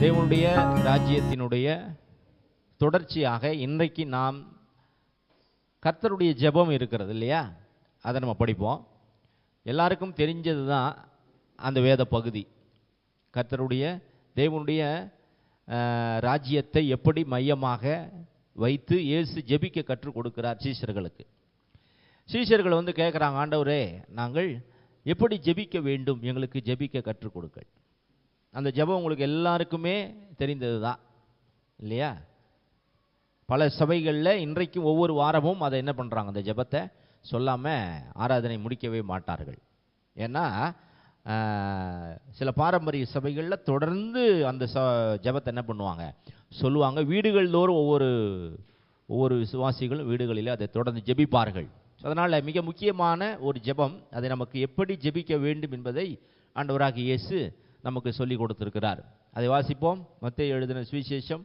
தேவனுடைய ராஜ்யத்தினுடைய தொடர்ச்சியாக இன்றைக்கு நாம் கர்த்தருடைய ஜெபம் இருக்கிறது இல்லையா, அதை நம்ம படிப்போம். எல்லாருக்கும் தெரிஞ்சது தான் அந்த வேத பகுதி. கர்த்தருடைய தேவனுடைய ராஜ்யத்தை எப்படி மையமாக வைத்து இயேசு ஜெபிக்க கற்றுக் கொடுக்கிறார் சீஷர்களுக்கு. சீஷர்கள் வந்து கேட்குறாங்க, ஆண்டவரே நாங்கள் எப்படி ஜெபிக்க வேண்டும், எங்களுக்கு ஜெபிக்க கற்றுக் கொடுங்கள். அந்த ஜெபம் உங்களுக்கு எல்லாருக்குமே தெரிந்தது தான் இல்லையா? பல சபைகளில் இன்றைக்கும் ஒவ்வொரு வாரமும் அதை என்ன பண்ணுறாங்க, அந்த ஜெபத்தை சொல்லாமல் ஆராதனை முடிக்கவே மாட்டார்கள். ஏன்னா சில பாரம்பரிய சபைகளில் தொடர்ந்து அந்த ஜெபத்தை என்ன பண்ணுவாங்க, சொல்லுவாங்க. வீடுகள் தோறும் ஒவ்வொரு விசுவாசிகளும் வீடுகளில் அதை தொடர்ந்து ஜெபிப்பார்கள். அதனால் மிக முக்கியமான ஒரு ஜெபம், அதை நமக்கு எப்படி ஜெபிக்க வேண்டும் என்பதை ஆண்டவராகிய இயேசு நமக்கு சொல்லி கொடுத்திருக்கிறார். அதை வாசிப்போம். மத்தேயு எழுதின சுவிசேஷம்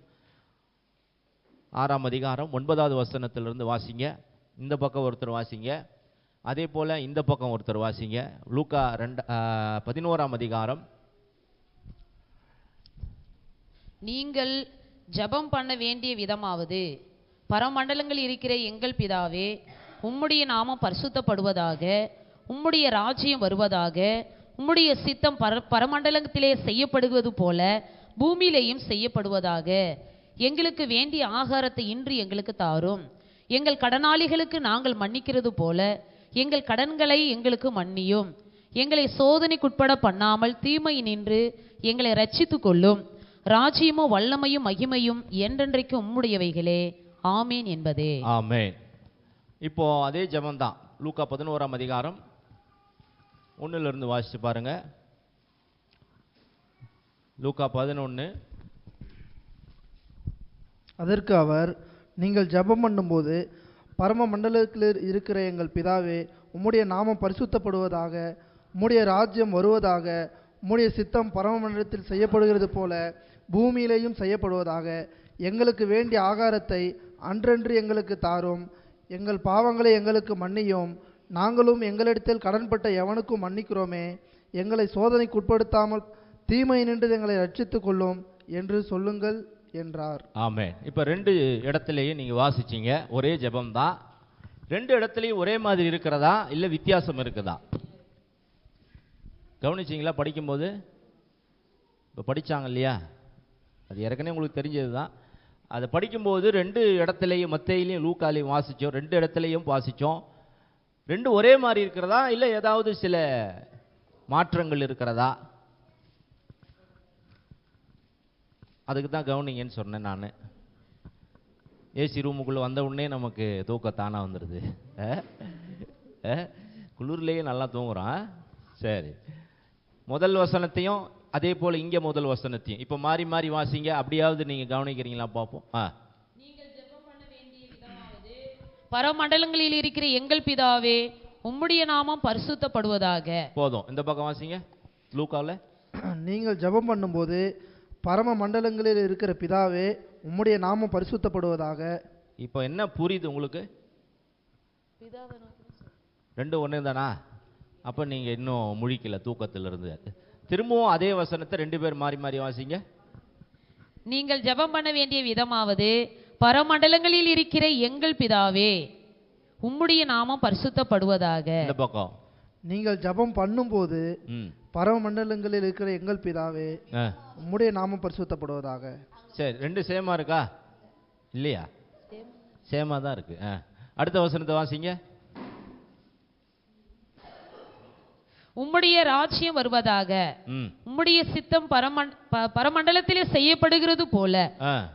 6ஆம் அதிகாரம் 9வது வசனத்திலிருந்து வாசிங்க. இந்த பக்கம் ஒருத்தர் வாசிங்க, அதே போல இந்த பக்கம் ஒருத்தர் வாசிங்க. லூக்கா 11ஆம் அதிகாரம். நீங்கள் ஜெபம் பண்ண வேண்டிய விதமாவது, பரமண்டலங்கள் இருக்கிற எங்கள் பிதாவே, உம்முடைய நாமம் பரிசுத்தப்படுவதாக, உம்முடைய ராஜ்யம் வருவதாக, உம்முடைய சித்தம் பரமண்டலத்திலே செய்யப்படுவது போல பூமியிலேயும் செய்யப்படுவதாக. எங்களுக்கு வேண்டிய ஆகாரத்தை இன்று எங்களுக்கு தாரும். எங்கள் கடனாளிகளுக்கு நாங்கள் மன்னிக்கிறது போல எங்கள் கடன்களை எங்களுக்கு மன்னியும். எங்களை சோதனைக்குட்பட பண்ணாமல் தீமை நின்று எங்களை ரட்சித்து கொள்ளும். ராஜ்யமும் வல்லமையும் மகிமையும் என்றென்றைக்கு உம்முடையவைகளே, ஆமேன் என்பதே. ஆமேன். இப்போ அதே ஜெபம் தான். லூக்கா 11ஆம் அதிகாரம் 1லிருந்து வாசிச்சு பாருங்க. லூக்கா 11. அதற்கு அவர், நீங்கள் ஜெபம் பண்ணும்போது, பரம மண்டலத்தில் இருக்கிற எங்கள் பிதாவே, உம்முடைய நாமம் பரிசுத்தப்படுவதாக, உம்முடைய ராஜ்யம் வருவதாக, உம்முடைய சித்தம் பரம மண்டலத்தில் செய்யப்படுகிறது போல பூமியிலேயும் செய்யப்படுவதாக. எங்களுக்கு வேண்டிய ஆகாரத்தை அன்றன்று எங்களுக்கு தாரும். எங்கள் பாவங்களை எங்களுக்கு மன்னியும், நாங்களும் எங்களிடத்தில் கடன்பட்ட எவனுக்கும் மன்னிக்கிறோமே. எங்களை சோதனைக்கு உட்படுத்தாமல் தீமை நின்று எங்களை ரட்சித்துக் கொள்ளும் என்று சொல்லுங்கள் என்றார். ஆமென். இப்போ 2 இடத்துலையும் நீங்கள் வாசிச்சிங்க, ஒரே ஜெபம் தான். 2 இடத்துலையும் ஒரே மாதிரி இருக்கிறதா இல்லை வித்தியாசம் இருக்குதா? கவனிச்சிங்களா? படிக்கும்போது இப்போ படித்தாங்க இல்லையா, அது ஏற்கனவே உங்களுக்கு தெரிஞ்சது தான். அதை படிக்கும்போது 2 இடத்துலையும், மத்தேயிலையும் லூக்காலையும் வாசித்தோம். 2 இடத்துலையும் வாசித்தோம். 2 ஒரே மாதிரி இருக்கிறதா இல்லை ஏதாவது சில மாற்றங்கள் இருக்கிறதா? அதுக்கு தான் கவனிங்கன்னு சொன்னேன் நான். ஏசி ரூமுக்குள்ளே வந்த உடனே நமக்கு தூக்கத்தானே வந்துடுது. குளிர்லேயே நல்லா தூங்குறான். சரி, முதல் வசனத்தையும் அதே போல் இங்கே முதல் வசனத்தையும் இப்போ மாறி மாறி வாசிங்க. அப்படியாவது நீங்கள் கவனிக்கிறீங்களா பார்ப்போம். நீங்கள் ஜெபம் பண்ண வேண்டிய விதமாவது, பரமண்டலங்களில் இருக்கிற எங்கள் பிதாவே, உம்முடைய நாமம் பரிசுத்தப்படுவதாக. போதும். இந்த பக்கம் வாசிங்க லூக்காவில். நீங்கள் ஜெபம் பண்ணும்போது, பரம மண்டலங்களில் இருக்கிற பிதாவே, உம்முடைய நாமம் பரிசுத்தப்படுவதாக. இப்போ என்ன புரியுது உங்களுக்கு? 2 ஒன்று தானா? அப்போ நீங்கள் இன்னும் முழிக்கல தூக்கத்திலிருந்து. திரும்பவும் அதே வசனத்தை 2 பேர் மாறி மாறி வாசிங்க. நீங்கள் ஜெபம் பண்ண வேண்டிய விதமாவது, பரமண்டலங்களில் இருக்கிற எங்கள் பிதாவே, உம்முடைய நாமம் பரிசுத்தப்படுவதாக. இந்த பக்கம் நீங்கள் ஜெபம் பண்ணும்போது, பரம மண்டலங்களில் இருக்கிற எங்கள் பிதாவே, உம்முடைய நாமம் பரிசுத்தப்படுவதாக. சரி, 2 சேமா இருக்கா இல்லையா? சேமா தான் இருக்கு. அடுத்த வசனத்தை வாசிங்க. உம்முடைய ராஜ்யம் வருவதாக, உம்முடைய சித்தம் பரமண்டலத்திலே செய்யப்படுகிறது போல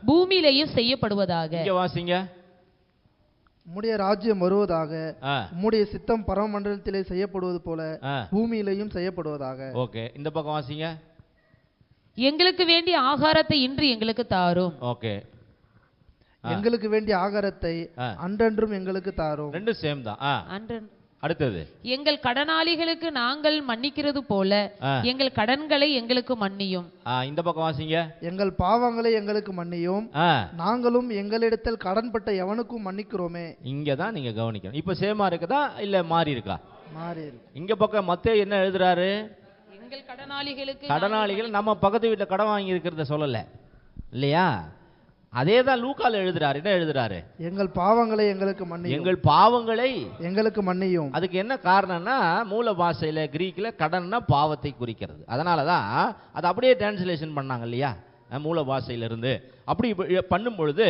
பூமியிலேயும் செய்யப்படுவதாக. இங்க வாசிங்க. உம்முடைய ராஜ்யம் வருவதாக, உம்முடைய சித்தம் பரம மண்டலத்திலே செய்யப்படுவது போல பூமியிலேயும் செய்யப்படுவதாக. ஓகே, இந்த பக்கம் வாசிங்க. எங்களுக்கு வேண்டிய ஆகாரத்தை இன்று எங்களுக்கு தாரும். ஓகே, எங்களுக்கு வேண்டிய ஆகாரத்தை அன்றன்றும் எங்களுக்கு தாரும். 2 சேம் தான். அன்றன். அடுத்தது, எங்கள் கடனாளிகளுக்கு நாங்கள் மன்னிக்கிறது போல எங்கள் கடன்களை எங்களுக்கு மன்னியும். இந்த பக்கம் வாசிங்க. எங்கள் பாவங்களை எங்களுக்கு மன்னியும், நாங்களும் எங்களிடத்தில் கடன்பட்ட எவனுக்கும் மன்னிக்கிறோமே. இங்க தான் நீங்க கவனிக்கணும். இப்ப சேமா இருக்குதா இல்ல மாறி இருக்கா? மாறி இருக்கு. இங்க பக்கம் மத்தேயு என்ன எழுதுறாரு? எங்கள் கடனாளிகளுக்கு கடனாளிகள் நம்ம பக்கத்து வீட்டில் கடன் வாங்கி இருக்கிறத சொல்லல இல்லையா? அதே தான் லூக்கால எழுதுறாரு. என்ன எழுதுறாரு? எங்கள் பாவங்களை எங்களுக்கு மன்னியும், எங்கள் பாவங்களை எங்களுக்கு மன்னியும். அதுக்கு என்ன காரணம்னா மூல பாஷையில கிரீக்ல கடன்னா பாவத்தை குறிக்கிறது. அதனால தான் அதை அப்படியே டிரான்ஸ்லேஷன் பண்ணாங்க இல்லையா மூல பாஷையிலிருந்து. அப்படி பண்ணும் பொழுது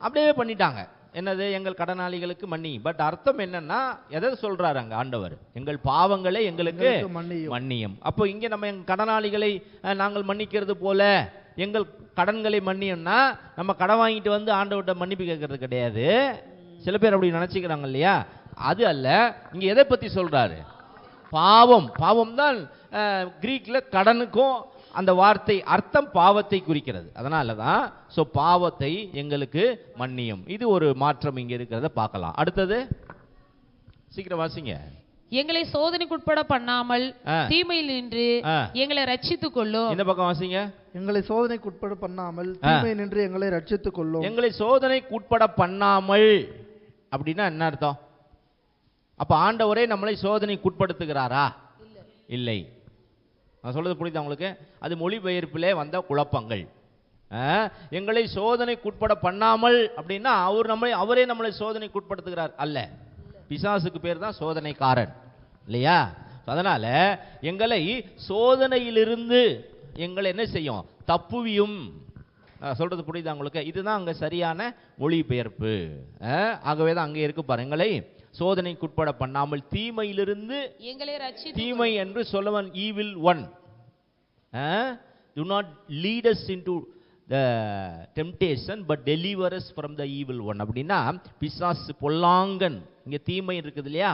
அப்படியே பண்ணிட்டாங்க. என்னது? எங்கள் கடனாளிகளுக்கு மன்னி. பட் அர்த்தம் என்னன்னா எதை சொல்றாரு அங்க ஆண்டவர்? எங்கள் பாவங்களை எங்களுக்கு மன்னியும். அப்போ இங்க நம்ம எங்கள் கடனாளிகளை நாங்கள் மன்னிக்கிறது போல எங்கள் கடன்களை மன்னியும்னா நம்ம கடன் வாங்கிட்டு வந்து ஆண்டவர்கிட்ட மன்னிப்பு கேட்கறது கிடையாது. சில பேர் அப்படி நினைச்சுக்கிறாங்க இல்லையா? அது அல்ல. இங்க எதை பத்தி சொல்றாரு? பாவம். பாவம் தான் கிரீக்ல கடனுக்கும் அந்த வார்த்தை அர்த்தம் பாவத்தை குறிக்கிறது. அதனால தான் பாவத்தை எங்களுக்கு மன்னியும். இது ஒரு மாற்றம் இங்க இருக்கிறத பார்க்கலாம். அடுத்தது சீக்கிரம் வாசிங்க. எங்களை சோதனைக்குட்பட பண்ணாமல் தீமையில் நின்று எங்களை ரட்சித்துக் கொள்ளும். இந்த பக்கம் வாசிங்க. எங்களை சோதனைக்குட்பட பண்ணாமல் தீமையில் நின்று எங்களை ரட்சித்துக் கொள்ளும். எங்களை சோதனைக்குட்பட பண்ணாமல் அப்படின்னா என்ன அர்த்தம்? அப்ப ஆண்டவரே நம்மளை சோதனைக்குட்படுத்துகிறாரா? இல்லை. நான் சொல்றது புரியுதா உங்களுக்கு? அது மொழிபெயர்ப்பிலே வந்த குழப்பங்கள். எங்களை சோதனைக்குட்பட பண்ணாமல் அப்படின்னா அவரே நம்மளை சோதனைக்குட்படுத்துகிறார் அல்ல. பிசாசுக்கு பேர் தான் சோதனைக்காரன் இல்லையா? அதனால எங்களை சோதனையிலிருந்து எங்களை என்ன செய்யும்? தப்புவியும். சொல்றது புரியுதா உங்களுக்கு? இதுதான் அங்க சரியான மொழிபெயர்ப்பு. ஆகவே தான் அங்கே இருக்கு பாருங்க, எங்களை சோதனைக்குட்பட பண்ணாமல் தீமையிலிருந்து எங்களை ரட்சித்து. தீமை என்று சொல்லவன் evil one. Do not lead us into the temptation but deliver us from the evil one. அப்படின்னா பிசாசு பொல்லாங்கன். இங்க தீமை இருக்குது இல்லையா?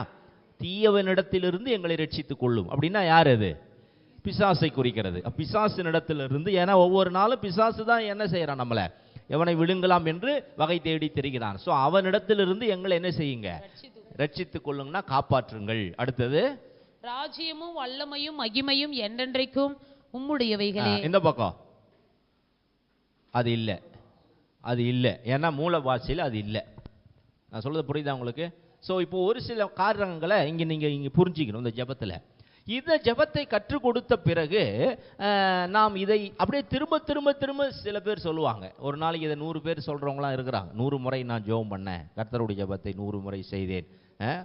தீயவனிடத்திலிருந்து எங்களை ரட்சித்துக் கொள்ளும். அப்படின்னா யார் அது? பிசாசை குறிக்கிறது. பிசாசினிடத்திலிருந்து. ஏன்னா ஒவ்வொரு நாளும் பிசாசு தான் என்ன செய்யறான்? நம்மள எவனை விழுங்கலாம் என்று வகை தேடி தெரிகிறான். சோ அவனிடத்திலிருந்து எங்களை என்ன செய்யுங்க? ரட்சித்துக் கொள்ளுங்கன்னா காப்பாற்றுங்கள். அடுத்தது ராஜ்யமும் வல்லமையும் மகிமையும் என்றென்றைக்கும் உம்முடையவைகளே. இந்த பக்கம் அது இல்ல, அது இல்ல. ஏன்னா மூல பாஷையில் அது இல்ல. நான் சொல்றது புரியுதா உங்களுக்கு? சோ இப்போ ஒரு சில காரணங்களை நீங்க புரிஞ்சுக்கணும். இந்த ஜெபத்துல இந்த ஜெபத்தை கற்றுக் கொடுத்த பிறகு நாம் இதை அப்படியே திரும்ப திரும்ப திரும்ப சில பேர் சொல்லுவாங்க. ஒரு நாளைக்கு இதை 100 பேர் சொல்றவங்களாம் இருக்கிறாங்க. 100 முறை நான் ஜெபம் பண்ணேன், கர்த்தருடைய ஜெபத்தை 100 முறை செய்தேன்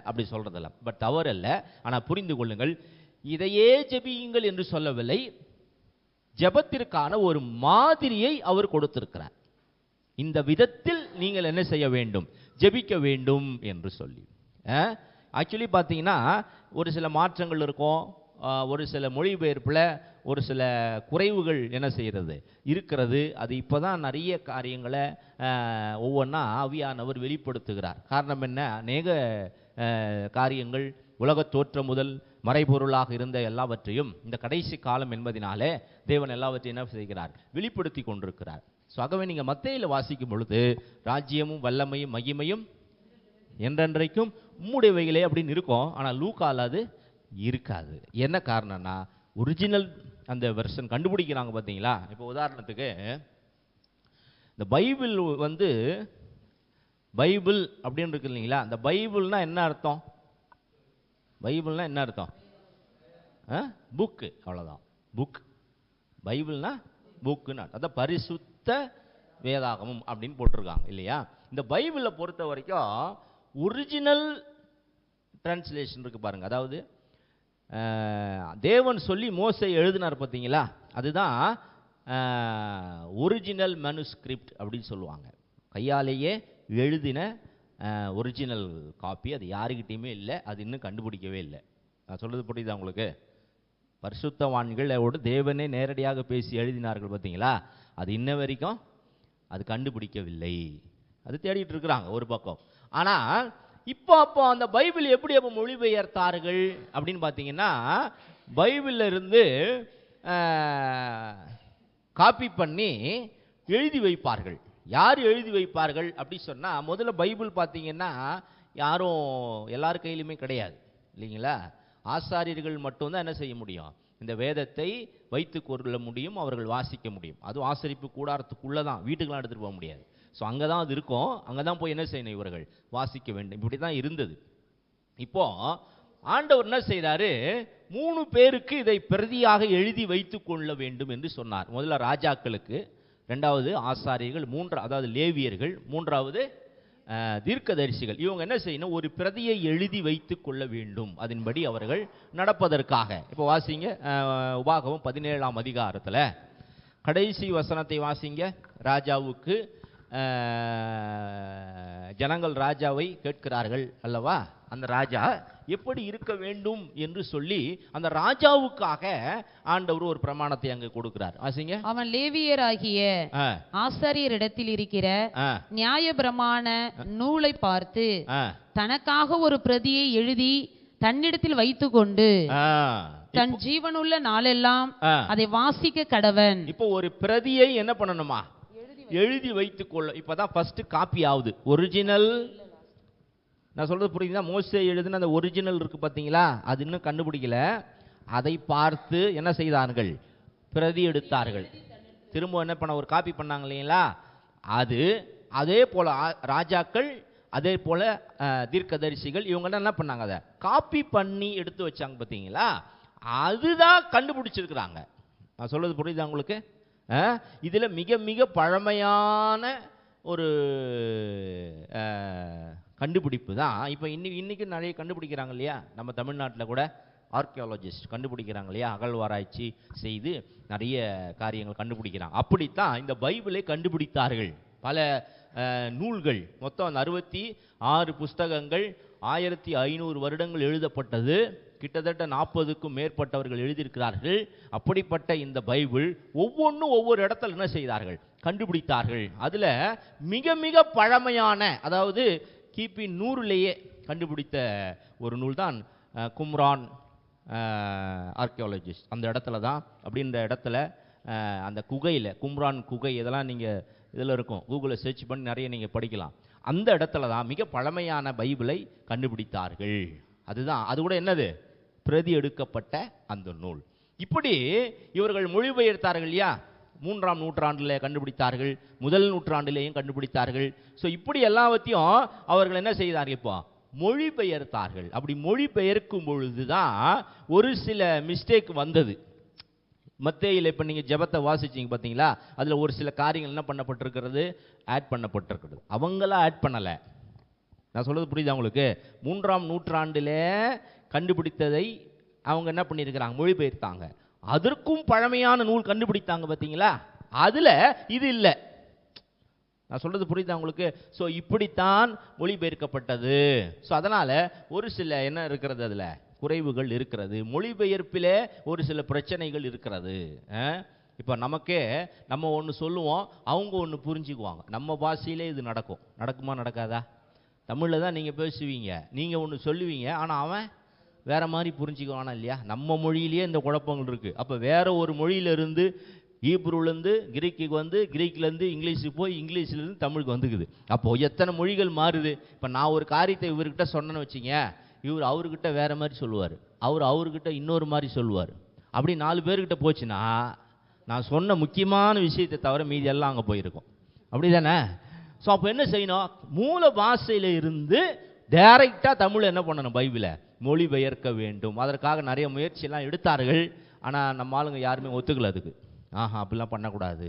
அப்படி சொல்றதில்ல. பட் தவறல்ல. ஆனால் புரிந்து கொள்ளுங்கள், இதையே ஜெபியுங்கள் என்று சொல்லவில்லை. ஜெபத்திற்கான ஒரு மாதிரியை அவர் கொடுத்திருக்கிறார். இந்த விதத்தில் நீங்கள் என்ன செய்ய வேண்டும்? ஜெபிக்க வேண்டும் என்று சொல்லி. ஆக்சுவலி பார்த்தீங்கன்னா ஒரு சில மாற்றங்கள் இருக்கும். ஒரு சில மொழிபெயர்ப்பில் ஒரு சில குறைவுகள் என்ன செய்கிறது இருக்கிறது. அது இப்போ தான் நிறைய காரியங்களை ஒவ்வொன்றா ஆவியானவர் வெளிப்படுத்துகிறார். காரணம் என்ன? அநேக காரியங்கள் உலகத் தோற்றம் முதல் மறைபொருளாக இருந்த எல்லாவற்றையும் இந்த கடைசி காலம் என்பதினாலே தேவன் எல்லாவற்றையும் என்ன செய்கிறார்? வெளிப்படுத்தி கொண்டிருக்கிறார். ஸோ ஆகவே நீங்கள் மத்தேயில வாசிக்கும் பொழுது ராஜ்யமும் வல்லமையும் மகிமையும் என்றென்றைக்கும் உம்முடையவைகளே அப்படின்னு இருக்கும். ஆனால் லூக்கால அது இருக்காது. என்ன காரணம்னா ஒரிஜினல் அந்த வெர்ஷன் கண்டுபிடிக்கிறாங்க பார்த்தீங்களா? இப்போ உதாரணத்துக்கு இந்த பைபிள் பைபிள் அப்படின்னு இருக்கு இல்லைங்களா? அந்த பைபிள்னா என்ன அர்த்தம்? பைபிள்னா என்ன அர்த்தம்? புக்கு, அவ்வளோதான். புக். பைபிள்னா புக்குன்னு அதான் பரிசுத்த வேதாகமம் அப்படின்னு போட்டிருக்காங்க இல்லையா? இந்த பைபிளை பொறுத்த வரைக்கும் ஒரிஜினல் டிரான்ஸ்லேஷன் இருக்கு பாருங்க. அதாவது தேவன் சொல்லி மோசே எழுதினார் பார்த்தீங்களா? அதுதான் ஒரிஜினல் மனுஸ்கிரிப்ட் அப்படின்னு சொல்லுவாங்க. கையாலேயே எழுதின ஒரிஜினல் காப்பி. அது யாருக்கிட்டையுமே இல்லை. அது இன்னும் கண்டுபிடிக்கவே இல்லை. நான் சொல்றது புரியுதா உங்களுக்கு? பரிசுத்தவான்களோடு தேவனே நேரடியாக பேசி எழுதினார்கள் பார்த்தீங்களா? அது இன்ன வரைக்கும் அது கண்டுபிடிக்கவில்லை. அது தேடிட்டு இருக்கிறாங்க ஒரு பக்கம். ஆனால் அப்போ அந்த பைபிள் எப்படி அப்போ மொழிபெயர்த்தார்கள் அப்படின்னு பார்த்தீங்கன்னா, பைபிள்ல இருந்து காப்பி பண்ணி எழுதி வைப்பார்கள். யார் எழுதி வைப்பார்கள் அப்படி சொன்னால், முதல்ல பைபிள் பார்த்தீங்கன்னா யாரும் எல்லார் கையிலுமே கிடையாது இல்லைங்களா? ஆசாரியர்கள் மட்டும்தான் என்ன செய்ய முடியும்? இந்த வேதத்தை வைத்து கொள்ள முடியும், அவர்கள் வாசிக்க முடியும். அதுவும் ஆசரிப்பு கூடாரத்துக்குள்ளே தான், வீட்டுக்கெல்லாம் எடுத்துகிட்டு போக முடியாது. ஸோ அங்கே தான் அது இருக்கும். அங்கே தான் போய் என்ன செய்யணும்? இவர்கள் வாசிக்க வேண்டும். இப்படி தான் இருந்தது. இப்போ ஆண்டவர் என்ன செய்தாரு, 3 பேருக்கு இதை பிரதியாக எழுதி வைத்துக் கொள்ள வேண்டும் என்று சொன்னார். முதல்ல ராஜாக்களுக்கு, 2வது ஆசாரியர்கள், அதாவது லேவியர்கள், 3வது தீர்க்கதரிசிகள். இவங்க என்ன செய்யணும், ஒரு பிரதியை எழுதி வைத்துக் கொள்ள வேண்டும், அதன்படி அவர்கள் நடப்பதற்காக. இப்போ வாசிங்க உபாகமம் 17ஆம் அதிகாரத்தில் கடைசி வசனத்தை வாசிங்க. ராஜாவுக்கு ஜனங்கள் ராஜாவை கேட்கிறார்கள் அல்லவா, அந்த ராஜா எப்படி இருக்க வேண்டும் என்று சொல்லி அந்த ராஜாவுக்காக ஆண்டவர் ஒரு பிரமாணத்தை அங்கு கொடுக்கிறார். வாசிங்க. அவன் லேவியராகிய ஆசாரியரிடத்தில் இருக்கிற நியாய பிரமாண நூலை பார்த்து தனக்காக ஒரு பிரதியை எழுதி தன்னிடத்தில் வைத்துக் கொண்டு தன் ஜீவனுள்ள நாளெல்லாம் அதை வாசிக்க கடவன். இப்போ ஒரு பிரதியை என்ன பண்ணணுமா, எழுதி வைத்துக் கொள்ள. இப்பதான் ஃபர்ஸ்ட் காப்பி ஆகுது. ஒரிஜினல், நான் சொல்றது புரியுதுன்னா, மோசே எழுதுன அந்த ஒரிஜினல் இருக்கு பார்த்தீங்களா, அது இன்னும் கண்டுபிடிக்கல. அதை பார்த்து என்ன செய்தார்கள், பிரதி எடுத்தார்கள். திரும்ப என்ன பண்ண, ஒரு காப்பி பண்ணாங்க இல்லைங்களா. அதே போல ராஜாக்கள், அதே போல தீர்க்கதரிசிகள், இவங்க என்ன பண்ணாங்க, அதை காப்பி பண்ணி எடுத்து வச்சாங்க பார்த்தீங்களா. அதுதான் கண்டுபிடிச்சிருக்கிறாங்க. நான் சொல்றது புரியுதா உங்களுக்கு? இதுல மிக மிக பழமையான ஒரு கண்டுபிடிப்பு தான். இப்போ இன்னைக்கு நிறைய கண்டுபிடிக்கிறாங்க இல்லையா, நம்ம தமிழ்நாட்டில் கூட ஆர்கியாலஜிஸ்ட் கண்டுபிடிக்கிறாங்க இல்லையா, அகழ்வாராய்ச்சி செய்து நிறைய காரியங்கள் கண்டுபிடிக்கிறாங்க. அப்படித்தான் இந்த பைபிளை கண்டுபிடித்தார்கள். பல நூல்கள், மொத்தம் 66 புஸ்தகங்கள், 1500 வருடங்கள் எழுதப்பட்டது. கிட்டத்தட்ட 40க்கும் மேற்பட்டவர்கள் எழுதியிருக்கிறார்கள். அப்படிப்பட்ட இந்த பைபிள் ஒவ்வொன்றும் ஒவ்வொரு இடத்துல என்ன செய்தார்கள், கண்டுபிடித்தார்கள். அதுல மிக மிக பழமையான, அதாவது கிபி 100லேயே கண்டுபிடித்த ஒரு நூல் தான் கும்ரான் ஆர்கியாலஜிஸ்ட். அந்த இடத்துல தான், அப்படின்ற இடத்துல அந்த குகையில், கும்ரான் குகை, இதெல்லாம் நீங்கள் இதில் இருக்கும், கூகுளில் சர்ச் பண்ணி நிறைய நீங்கள் படிக்கலாம். அந்த இடத்துல தான் மிக பழமையான பைபிளை கண்டுபிடித்தார்கள். அதுதான், அது கூட என்னது, பிரதி எடுக்கப்பட்ட அந்த நூல். இப்படி இவர்கள் மொழிபெயர்த்தார்கள் இல்லையா. 3ஆம் நூற்றாண்டில் கண்டுபிடித்தார்கள், முதல் நூற்றாண்டிலேயும் கண்டுபிடித்தார்கள். ஸோ இப்படி எல்லாவற்றையும் அவர்கள் என்ன செய்தார்கள், இப்போ மொழிபெயர்த்தார்கள். அப்படி மொழிபெயர்க்கும் பொழுது தான் ஒரு சில மிஸ்டேக் வந்தது. மத்தேயில இப்போ நீங்கள் ஜெபத்தை வாசிச்சிங்க பார்த்தீங்களா, அதில் ஒரு சில காரியங்கள் என்ன பண்ணப்பட்டிருக்கிறது, ஆட் பண்ணப்பட்டிருக்கிறது. அவங்களாம் ஆட் பண்ணலை. நான் சொல்றது புரியுது அவங்களுக்கு? 3ஆம் நூற்றாண்டில் கண்டுபிடித்ததை அவங்க என்ன பண்ணியிருக்கிறாங்க, மொழிபெயர்த்தாங்க. அதற்கும் பழமையான நூல் கண்டுபிடித்தாங்க பார்த்தீங்களா, அதில் இது இல்லை. நான் சொல்றது புரியுது உங்களுக்கு? ஸோ இப்படித்தான் மொழிபெயர்க்கப்பட்டது. ஸோ அதனால் ஒரு சில என்ன இருக்கிறது, அதில் குறைவுகள் இருக்கிறது. மொழிபெயர்ப்பிலே ஒரு சில பிரச்சனைகள் இருக்கிறது. இப்போ நமக்கே நம்ம ஒன்று சொல்லுவோம், அவங்க ஒன்று புரிஞ்சுக்குவாங்க. நம்ம பாஷையிலே இது நடக்குமா நடக்காதா? தமிழில் தான் நீங்கள் பேசுவீங்க, நீங்கள் ஒன்று சொல்லுவீங்க, ஆனால் அவன் வேற மாதிரி புரிஞ்சுக்குவானா இல்லையா? நம்ம மொழியிலேயே இந்த குழப்பங்கள் இருக்குது. அப்போ வேற ஒரு மொழியிலிருந்து, ஈப்ரூலேருந்து கிரீக்குக்கு வந்து, கிரீக்லேருந்து இங்கிலீஷுக்கு போய், இங்கிலீஷ்லேருந்து தமிழுக்கு வந்துக்குது. அப்போது எத்தனை மொழிகள் மாறுது. இப்போ நான் ஒரு காரியத்தை இவர்கிட்ட சொன்னேன்னு வச்சிங்க, இவர் அவர்கிட்ட வேற மாதிரி சொல்லுவார், அவர்கிட்ட இன்னொரு மாதிரி சொல்லுவார். அப்படி 4 பேர்கிட்ட போச்சுன்னா நான் சொன்ன முக்கியமான விஷயத்தை தவிர மீதி எல்லாம் அங்கே போயிருக்கும். அப்படி தானே? ஸோ அப்போ என்ன செய்யணும், மூல பாஷையில் இருந்து டைரெக்டாக தமிழ் என்ன பண்ணணும், பைபிளை மொழிபெயர்க்க வேண்டும். அதற்காக நிறைய முயற்சியெல்லாம் எடுத்தார்கள். ஆனால் நம்ம ஆளுங்க யாருமே ஒத்துக்கல அதுக்கு. அப்படிலாம் பண்ணக்கூடாது.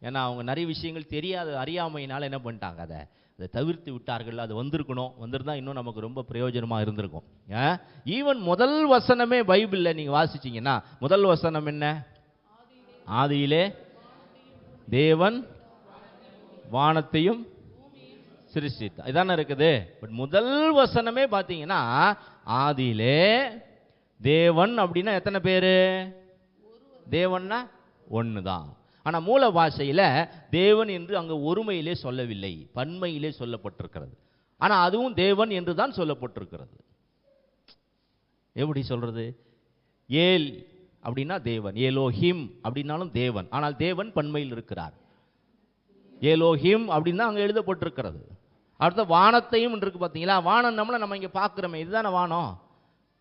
ஏன்னா அவங்க நிறைய விஷயங்கள் தெரியாத அறியாமையினால் என்ன பண்ணிட்டாங்க, அதை தவிர்த்து விட்டார்கள். அது வந்திருக்கணும், வந்திருந்தால் இன்னும் நமக்கு ரொம்ப பிரயோஜனமாக இருந்திருக்கும். ஈவன் முதல் வசனமே பைபிளில் நீங்கள் வாசிச்சிங்கன்னா, முதல் வசனம் என்ன, ஆதியிலே தேவன் வானத்தையும் சிருஷ்டித்தார், இதானே இருக்குது. பட் முதல் வசனமே பார்த்தீங்கன்னா ஆதியிலே தேவன் அப்படின்னா எத்தனை பேரு, தேவன்னா ஒன்று தான். ஆனால் மூல பாஷையில் தேவன் என்று அங்கே ஒருமையிலே சொல்லவில்லை, பன்மையிலே சொல்லப்பட்டிருக்கிறது. ஆனால் அதுவும் தேவன் என்று தான் சொல்லப்பட்டிருக்கிறது. எப்படி சொல்றது, ஏல் அப்படின்னா தேவன், ஏலோஹிம் அப்படின்னாலும் தேவன், ஆனால் தேவன் பன்மையில் இருக்கிறார். ஏலோஹிம் அப்படின்னா அங்கே எழுதப்பட்டிருக்கிறது. அடுத்த வானத்தையும் இருக்கு பார்த்தீங்களா, வானம் நம்மள நம்ம இங்கே பார்க்குறோமே, இதுதானே வானம்.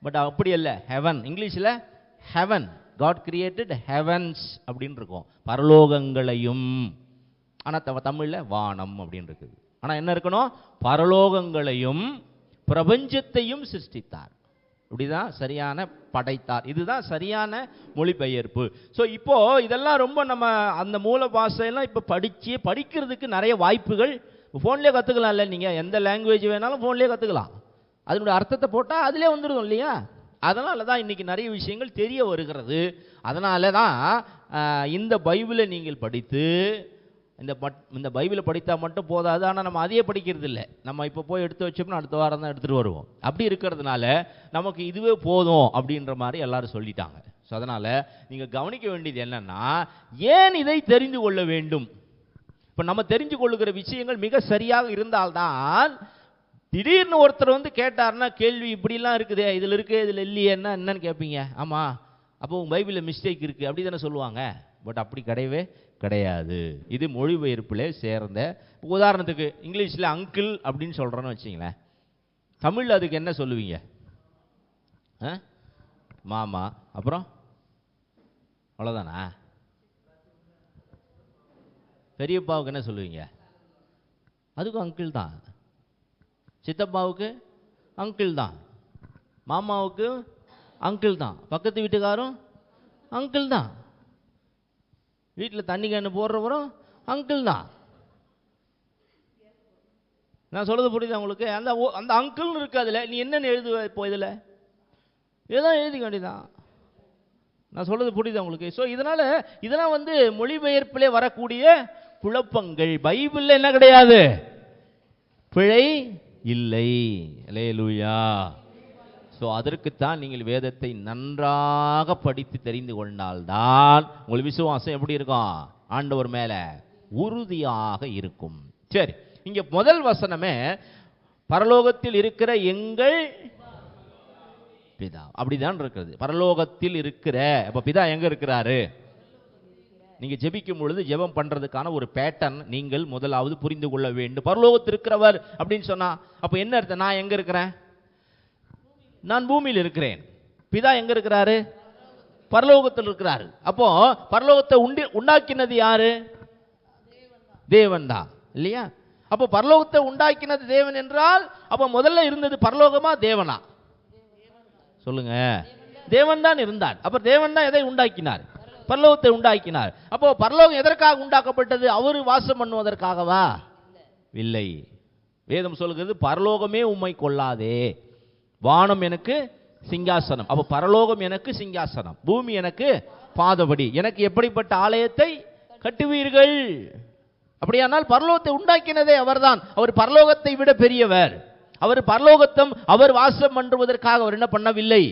பட் அப்படி அல்ல, ஹெவன். இங்கிலீஷில் ஹெவன், God created heavens அப்படின்னு இருக்கும், பரலோகங்களையும். ஆனால் தமிழில் வானம் அப்படின்னு இருக்குது. ஆனால் என்ன இருக்கணும், பரலோகங்களையும் பிரபஞ்சத்தையும் சிருஷ்டித்தார். இப்படிதான் சரியான படைத்தார். இதுதான் சரியான மொழிபெயர்ப்பு. ஸோ இப்போ இதெல்லாம் ரொம்ப நம்ம அந்த மூல பாஷையெல்லாம் இப்போ படிக்கிறதுக்கு நிறைய வாய்ப்புகள் ஃபோன்லேயே கற்றுக்கலாம். இல்லை நீங்கள் எந்த லாங்குவேஜ் வேணாலும் ஃபோன்லேயே கற்றுக்கலாம். அதனுடைய அர்த்தத்தை போட்டால் அதிலே வந்துடும் இல்லையா? அதனால தான் இன்றைக்கி நிறைய விஷயங்கள் தெரிய வருகிறது. அதனால தான் இந்த பைபிளை நீங்கள் படித்து இந்த பைபிளை படித்தா மட்டும் போதாது. ஆனால் நம்ம அதையே படிக்கிறது இல்லை. நம்ம இப்போ போய் எடுத்து வச்சோம்னா அடுத்த வாரம் தான் எடுத்துகிட்டு வருவோம். அப்படி இருக்கிறதுனால நமக்கு இதுவே போதும் அப்படின்ற மாதிரி எல்லாரும் சொல்லிட்டாங்க. ஸோ அதனால் நீங்கள் கவனிக்க வேண்டியது என்னென்னா, ஏன் இதை தெரிந்து கொள்ள வேண்டும்? இப்போ நம்ம தெரிஞ்சு கொள்ளுகிற விஷயங்கள் மிக சரியாக இருந்தால்தான், திடீர்னு ஒருத்தர் வந்து கேட்டார்னா கேள்வி இப்படிலாம் இருக்குதே, இதில் இருக்குது இதில் இல்லையே என்னன்னு கேட்பீங்க. ஆமாம், அப்போ உங்கள் பைபிளில் மிஸ்டேக் இருக்குது அப்படி தானே சொல்லுவாங்க. பட் அப்படி கிடையவே கிடையாது. இது மொழிபெயர்ப்பிலே சேர்ந்த. உதாரணத்துக்கு இங்கிலீஷில் அங்கிள் அப்படின்னு சொல்கிறோன்னு வச்சிங்களேன், தமிழில் அதுக்கு என்ன சொல்லுவீங்க? மாமா. அப்புறம் அவ்வளோதானா? பெரியப்பாவுக்கு என்ன சொல்லுவீங்க? அதுக்கும் அங்கிள் தான். சித்தப்பாவுக்கு அங்கிள் தான். மாமாவுக்கு அங்கிள் தான். பக்கத்து வீட்டுக்காரும் அங்கிள் தான். வீட்டில் தண்ணி கேன்னு போடுறவரும் அங்கிள் தான். நான் சொல்றது புரியுது உங்களுக்கு? அந்த அங்கிள்னு இருக்கு. அதில் நீ என்னென்னு எழுதுவ? இப்போ இதில் இதுதான் எழுதிக்க வேண்டியதான். நான் சொல்றது புரியுது உங்களுக்கு? ஸோ இதெல்லாம் வந்து மொழிபெயர்ப்பிலே வரக்கூடிய குழப்பங்கள். பைபிளில் என்ன கிடையாது? பிழை இல்லை. அல்லேலூயா. ஸோ அதற்குத்தான் நீங்கள் வேதத்தை நன்றாக படித்து தெரிந்து கொண்டால்தான் உங்கள் விசுவாசம் எப்படி இருக்கும்? ஆண்டவர் மேலே உறுதியாக இருக்கும். சரி, இங்க முதல் வசனமே பரலோகத்தில் இருக்கிற எங்கள் பிதா அப்படிதான் இருக்கிறது. பரலோகத்தில் இருக்கிற. அப்ப பிதா எங்க இருக்கிறாரு? நீங்க ஜெபிக்கும் பொழுது ஜெபம் பண்றதுக்கான ஒரு பேட்டர்ன் நீங்கள் முதலாவது புரிந்து கொள்ள வேண்டும். பரலோகத்தில் இருக்கிறவர் அப்படின்னு சொன்னா அப்ப என்ன அர்த்தம்? நான் எங்க இருக்கிறேன்? நான் பூமியில் இருக்கிறேன். பிதா எங்க இருக்கிறாரு? பரலோகத்தில் இருக்கிறாரு. அப்போ பரலோகத்தை உண்டாக்கினது யாரு? தேவன் தான் இல்லையா? அப்போ பரலோகத்தை உண்டாக்கினது தேவன் என்றால் அப்ப முதல்ல இருந்தது பரலோகமா தேவனா? சொல்லுங்க. தேவன் தான் இருந்தார். அப்ப தேவன் தான் எதை உண்டாக்கினார்? பரலோகத்தை உண்டாக்கினார். அப்போ பரலோகம் எதற்காக உண்டாக்கப்பட்டது? அவர் வாசம் பண்ணுவதற்காகவா? இல்லை. வேதம் சொல்கிறது பரலோகமே உம்மை கொள்ளாதே, வானம் எனக்கு சிங்காசனம். அப்ப பரலோகம் எனக்கு சிங்காசனம், பூமி எனக்கு பாதபடி. எனக்கு எப்படிப்பட்ட ஆலயத்தை கட்டுவீர்கள்? அப்படியானால் பரலோகத்தை உண்டாக்கினதே அவர்தான். அவர் பரலோகத்தை விட பெரியவர். அவர் பரலோகத்தம் அவர் வாசம் பண்ணுவதற்காக அவர் என்ன பண்ணவில்லை?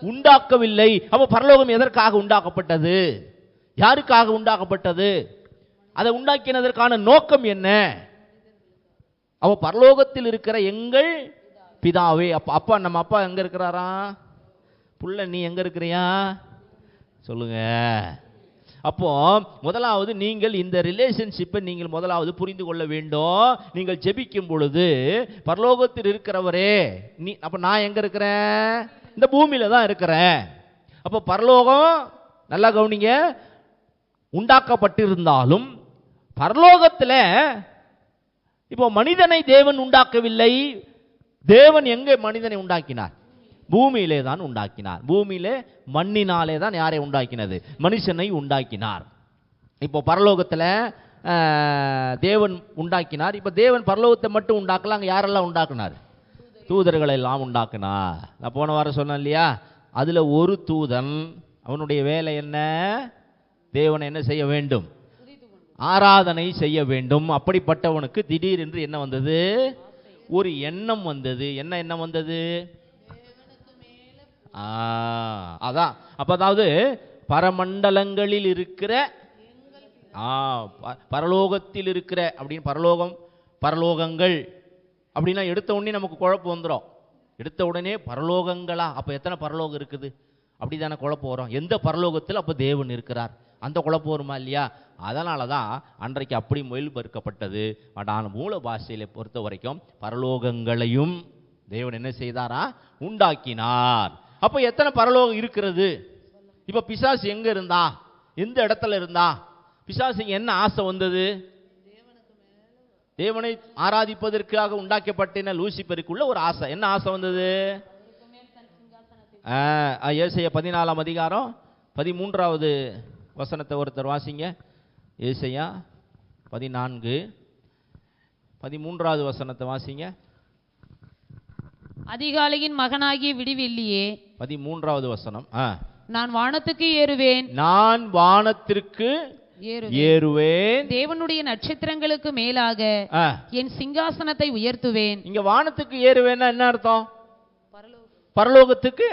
உண்டாக்கவில்லை. அப்ப பரலோகம் எதற்காக உண்டாக்கப்பட்டது? யாருக்காக உண்டாக்கப்பட்டது? அதை உண்டாக்கினதற்கான நோக்கம் என்ன? அவ பரலோகத்தில் இருக்கிற எங்கள் பிதாவே. அப்பா நம்ம அப்பா எங்க இருக்கிறாரா? புள்ள நீ எங்க இருக்கிறியா? சொல்லுங்க. அப்போ முதலாவது நீங்கள் இந்த ரிலேஷன்ஷிப்பை நீங்கள் முதலாவது புரிந்து கொள்ள வேண்டும். நீங்கள் ஜெபிக்கும் பொழுது பரலோகத்தில் இருக்கிறவரே நீ, அப்ப நான் எங்க இருக்கிறேன்? இந்த பூமியில தான் இருக்கிறேன். அப்ப பரலோகம் நல்லா கவனிங்க, உண்டாக்கப்பட்டிருந்தாலும் பரலோகத்தில் இப்போ மனிதனை தேவன் உண்டாக்கவில்லை. தேவன் எங்கே மனிதனை உண்டாக்கினார்? பூமியிலே தான் உண்டாக்கினார். பூமியிலே மண்ணினாலே தான் யாரை உண்டாக்கினது? மனுஷனை உண்டாக்கினார். இப்போ பரலோகத்தில் தேவன் உண்டாக்கினார். இப்போ தேவன் பரலோகத்தை மட்டும் உண்டாக்கல, அங்கே யாரெல்லாம் உண்டாக்குனார்? தூதர்களை எல்லாம் உண்டாக்குனார். நான் போன வாரம் சொன்னேன் இல்லையா? அதுல ஒரு தூதன் அவனுடைய வேலை என்ன? தேவனை என்ன செய்ய வேண்டும்? ஆராதனை செய்ய வேண்டும். அப்படிப்பட்டவனுக்கு திடீரென்று என்ன வந்தது? ஒரு எண்ணம் வந்தது. என்ன எண்ணம் வந்தது? அதான். அப்ப அதாவது பரமண்டலங்களில் இருக்கிற பரலோகத்தில் இருக்கிற அப்படின்னு பரலோகங்கள் அப்படின்னா எடுத்த உடனே நமக்கு குழப்பம் வந்துடும். எடுத்த உடனே பரலோகங்களா? அப்ப எத்தனை பரலோகம் இருக்குது? அப்படிதானே குழப்பம் வரும். எந்த பரலோகத்தில் அப்ப தேவன் இருக்கிறார்? அந்த குழப்பம் வருமா இல்லையா? அதனால தான் அன்றைக்கு அப்படி மொழிபெயர்க்கப்பட்டது. ஆனால் மூல பாஷையில பொறுத்த வரைக்கும் பரலோகங்களையும் தேவன் என்ன செய்தாரா? உண்டாக்கினார். அப்ப எத்தனை பரலோகம் இருக்கிறது? இப்ப பிசாசு எங்க இருந்தா? எந்த இடத்துல இருந்தா? பிசாசுக்கு என்ன ஆசை வந்தது? தேவனை ஆராதிப்பதற்காக உண்டாக்கப்பட்ட லூசிபருக்குள்ள ஒரு ஆசை. என்ன ஆசை வந்தது? ஏசாயா 14ஆம் அதிகாரம் 13வது வசனத்தை ஒருத்தர் வாசிங்க. ஏசாயா 14:13வது வசனத்தை வாசிங்க. அதிகாலையின் மகனாகிய விடிவெள்ளியே, 13வது வசனம். நான் வானத்துக்கு ஏறுவேன், நான் வானத்திற்கு ஏறுவேன், தேவனுடைய நட்சத்திரங்களுக்கு மேலாக என் சிங்காசனத்தை உயர்த்துவேன். இங்க வானத்துக்கு ஏறுவேன்னா என்ன அர்த்தம்? பரலோகத்துக்கு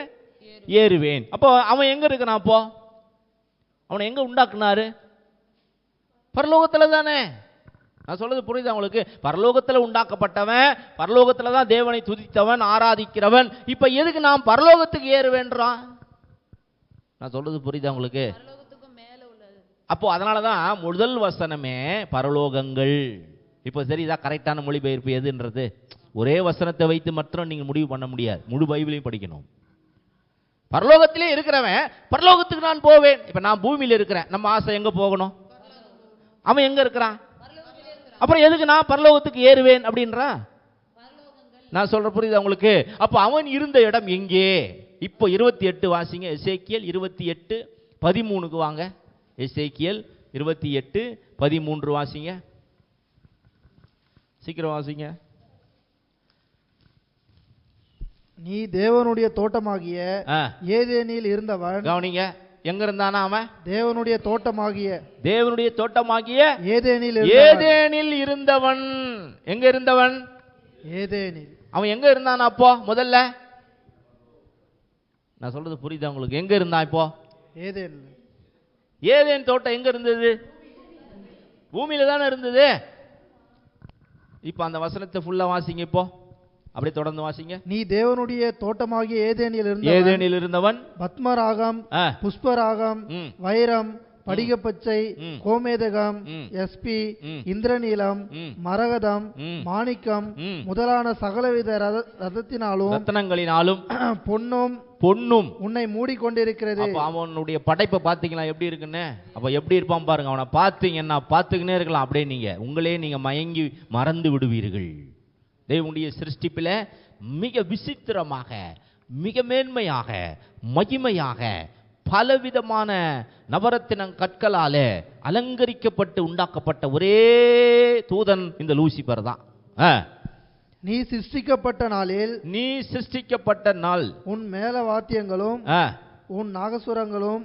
ஏறுவேன். அப்போ அவன் எங்க இருக்கிறான்? அப்போ அவனை எங்க உண்டாக்குனாரு? பரலோகத்துல தானே. நான் சொல்றது புரியுது உங்களுக்கு? பரலோகத்துல உண்டாக்கப்பட்டவன், பரலோகத்துல தான் தேவனை துதித்தவன், ஆராதிக்கிறவன். இப்ப எதுக்கு நான் பரலோகத்துக்கு ஏறுவேன்றான்? நான் சொல்றது புரியுதா உங்களுக்கு? அப்போ அதனாலதான் முதல் வசனமே பரலோகங்கள். இப்போ சரி, இதான் கரெக்டான மொழிபெயர்ப்பு எதுன்றது? ஒரே வசனத்தை வைத்து மட்டும் நீங்க முடிவு பண்ண முடியாது. முழு பைபிளையும் படிக்கணும். பரலோகத்திலே இருக்கிறவன் பரலோகத்துக்கு நான் போவேன். இப்ப நான் பூமியில இருக்கிறேன், நம்ம ஆசை எங்க போகணும்? அவன் எங்க இருக்கிறான்? அப்புறம் எதுக்கு நான் பரலோகத்துக்கு ஏறுவேன் அப்படின்றான்? நான் சொல்ற புரியுதா உங்களுக்கு? அப்போ அவன் இருந்த இடம் எங்கே? இப்போ 28 வாசிங்க. எசேக்கியேல் 28:13 வாங்க. எசேக்கியேல் 28:13 வாசிங்க. சீக்கிரம் வாசிங்க. நீ தேவனுடைய தோட்டமாகிய ஏதேனில் இருந்தவன். கவனிங்க, எங்க இருந்தானா அவன்? தேவனுடைய தோட்டமாகிய ஏதேனில் இருந்தவன். எங்க இருந்தவன்? ஏதேனில். அவன் எங்க இருந்தானா அப்போ? முதல்ல நான் சொல்றது புரியுதா உங்களுக்கு? எங்க இருந்தான் இப்போ? ஏதேன் தோட்டம் எங்க இருந்தது? பூமியில தானே இருந்தது. இப்ப அந்த வசனத்தை ஃபுல்லா வாசிங்க. இப்போ அப்படியே தொடர்ந்து வாசிங்க. நீ தேவனுடைய தோட்டமாகிய ஏதேனில் இருந்தவன் பத்மராகம், புஷ்பராகம், வைரம், படிகப்பச்சை, கோமேதகம், எஸ்பி, இந்திரநீலம், மரகதம், மாணிக்கம் முதலான சகலவித ரத்தினாலும் பொன்னும் உன்னை மூடிக்கொண்டிருக்கிறது. அவனுடைய படைப்பை பார்த்தீங்களா எப்படி இருக்குன்னு? அப்ப எப்படி இருப்பான் பாருங்க. அவனை பார்த்தீங்கன்னா பார்த்துக்கினே இருக்கலாம். அப்படியே நீங்க மயங்கி மறந்து விடுவீர்கள். தேவனுடைய சிருஷ்டிப்பில மிக விசித்திரமாக, மிக மேன்மையாக, மகிமையாக, பலவிதமான நவரத்தின கற்களால அலங்கரிக்கப்பட்டு உண்டாக்கப்பட்ட ஒரே தூதன் இந்த லூசிபர் தான். நீ சிருஷ்டிக்கப்பட்ட நாள் உன் மேலவாத்தியங்களும் உன்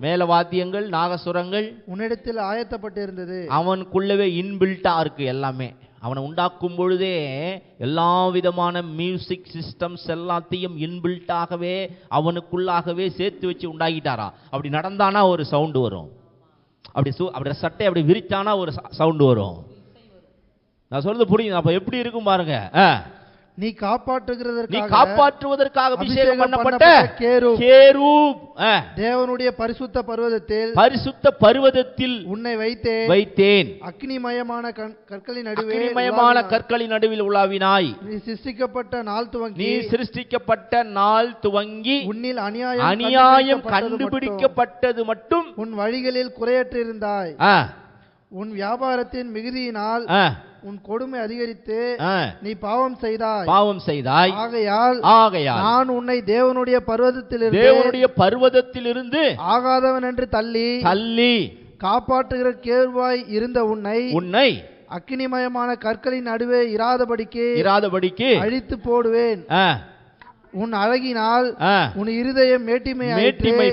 மேலவாத்தியங்கள் நாகசுரங்கள் உன்னிடத்தில் ஆயத்தப்பட்டிருந்தது. அவனுக்குள்ளவே இன்பில்ட்டா இருக்கு எல்லாமே. அவனை உண்டாக்கும் பொழுதே எல்லா விதமான மியூசிக் சிஸ்டம்ஸ் எல்லாத்தையும் இன்பில்ட்டாகவே அவனுக்குள்ளாகவே சேர்த்து வச்சு உண்டாகிட்டாரா. அப்படி நடந்தானா ஒரு சவுண்டு வரும். அப்படி சட்டை அப்படி விரிச்சானா ஒரு சவுண்டு வரும். நான் சொல்றது புரியுது? அப்ப எப்படி இருக்கும் பாருங்க. நீ காப்பாற்றுவதற்காக அபிஷேகம் பண்ணப்பட்ட கேரூப் தேவனுடைய பரிசுத்த பர்வதத்தில் உன்னை வைத்தேன். அக்னிமயமான கற்களின் நடுவில் உலாவினாய். நீ சிருஷ்டிக்கப்பட்ட நாள் துவங்கி உன்னில் அநியாயம் கண்டுபிடிக்கப்பட்டது மட்டும் உன் வழிகளில் குறையற்றிருந்தாய். உன் வியாபாரத்தின் மிகுதியினால் உன் கொடுமை அதிகரித்து நீ பாவம் செய்தாய். ஆகையால் நான் உன்னை தேவனுடைய பர்வதத்திலிருந்து ஆகாதவன் என்று தள்ளி காப்பாற்றுகிற கேர்வாய் இருந்த உன்னை அக்கினிமயமான கற்களின் நடுவே இராதபடிக்கு அழித்து போடுவேன். உன் அழகினால் உன் இருதயம் மேட்டிமை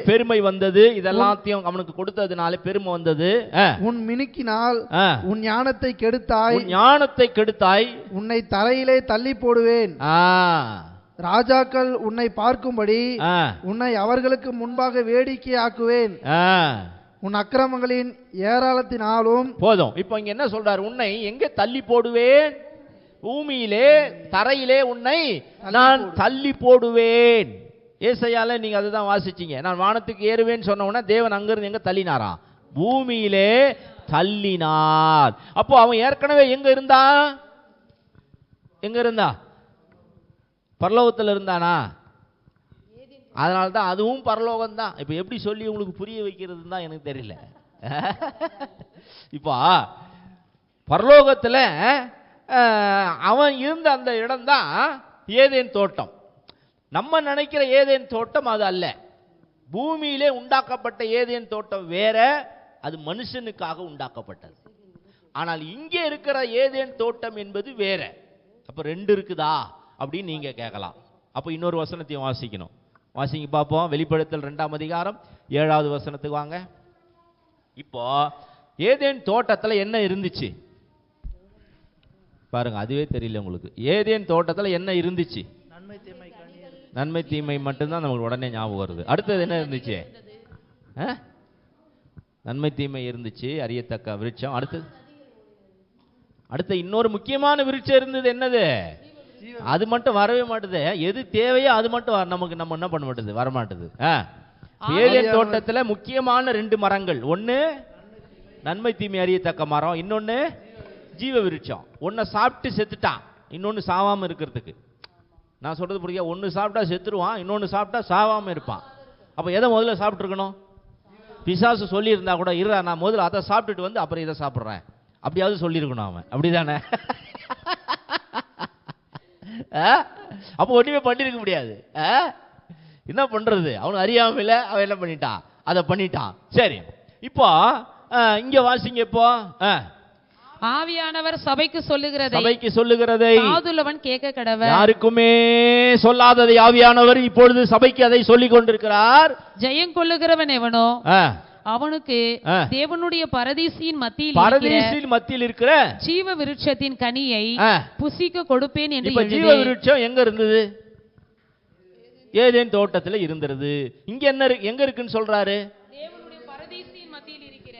பெருமை வந்தது. இதெல்லாத்தையும் அவனுக்கு கொடுத்ததுனால பெருமை வந்தது. உன் மினுக்கினால் உன் ஞானத்தை கெடுத்தாய். உன்னை தரையிலே தள்ளி போடுவேன். ராஜாக்கள் உன்னை பார்க்கும்படி உன்னை அவர்களுக்கு முன்பாக வேடிக்கை ஆக்குவேன். உன் அக்கிரமங்களின் ஏராளத்தினாலும். போதும். இப்ப இங்க என்ன சொல்றாரு? உன்னை எங்க தள்ளி போடுவேன்? பூமியிலே, தரையிலே உன்னை நான் தள்ளி போடுவேன். ஏசாயால நீங்க அதுதான் வாசிச்சீங்க. நான் வானத்துக்கு ஏறுவேன்னு சொன்ன உடனே தேவன் அங்கிருந்து எங்க தள்ளினாரா? பூமியிலே தள்ளினார். அப்போ அவன் ஏற்கனவே எங்க இருந்தா? பரலோகத்தில் இருந்தானா? அதனால்தான் அதுவும் பரலோகம் தான். இப்ப எப்படி சொல்லி உங்களுக்கு புரிய வைக்கிறதுன்னு தான் எனக்கு தெரியல. இப்போ பரலோகத்துல அவன் இருந்த அந்த இடம் தான் ஏதேன் தோட்டம். நம்ம நினைக்கிற ஏதேன் தோட்டம் அது அல்ல. பூமியிலே உண்டாக்கப்பட்ட ஏதேன் தோட்டம் வேற, அது மனுஷனுக்காக உண்டாக்கப்பட்டது. ஆனால் இங்கே இருக்கிற ஏதேன் தோட்டம் என்பது வேற. அப்ப ரெண்டு இருக்குதா அப்படின்னு நீங்க கேட்கலாம். அப்ப இன்னொரு வசனத்தையும் வாசிக்கணும். வாசிங்க பார்ப்போம். வெளிப்படுத்தல் 2ஆம் அதிகாரம் 7வது வசனத்துக்கு வாங்க. இப்போ ஏதேன் தோட்டத்துல என்ன இருந்துச்சு பாருங்க, அதுவே தெரியல உங்களுக்கு. ஏதேன் தோட்டத்துல என்ன இருந்துச்சு? நன்மை தீமை மட்டும்தான் நமக்கு உடனே ஞாபகம் வருது. அடுத்தது என்ன இருந்துச்சு? நன்மை தீமை இருந்துச்சு, அறியத்தக்க விருட்சம். அடுத்து இன்னொரு முக்கியமான விருட்சம் இருந்தது. என்னது? அது மட்டும் வரவே மாட்டுது. எது தேவையோ அது மட்டும் நமக்கு நம்ம என்ன பண்ண மாட்டுது, வரமாட்டுது. ஏதேன் தோட்டத்துல முக்கியமான 2 மரங்கள். ஒன்னு நன்மை தீமை அறியத்தக்க மரம், இன்னொன்னு ஜீவ விருட்சம். ஒன்ன சாப்பிட்டு செத்துட்டான், இன்னொன்னு சாவாம இருக்கிறதுக்கு. நான் சொல்றது புரியா? ஒன்னு சாப்பிட்டா செத்துருவான், இன்னொன்னு சாப்பிட்டா சாவாம இருப்பான். அப்ப எதை முதல்ல சாப்பிட்டு இருக்கணும்? பிசாசு சொல்லி இருந்தா கூட, இருடா நான் முதல்ல அதை சாப்பிட்டுட்டு வந்து அப்புறம் இதை சாப்பிட்றேன், அப்படியாவது சொல்லியிருக்கணும் அவன். அப்படிதானே? அப்போ ஒண்ணுமே பண்ணிருக்க முடியாது. என்ன பண்றது? அவனு அறியாமல அவன் என்ன பண்ணிட்டான், அதை பண்ணிட்டான். சரி, இப்போ இங்க வாசிங்க. இப்போ ஆவியானவர் சபைக்கு சொல்லுகிறதை காதுள்ளவன் கேட்க கடவன். யாருக்குமே சொல்லாததை ஆவியானவர் இப்பொழுது சபைக்கு அதை சொல்லிக் கொண்டிருக்கிறார். ஜெயம் கொள்ளுகிறவன் எவனோ அவனுக்கு தேவனுடைய பரதீசின் மத்தியில் இருக்கிற ஜீவ விருட்சத்தின் கனியை புசிக்க கொடுப்பேன் என்று. ஜீவ விருட்சம் எங்க இருந்தது? ஏதேன் தோட்டத்துல இருந்தது. இங்க என்ன எங்க இருக்குன்னு சொல்றாரு?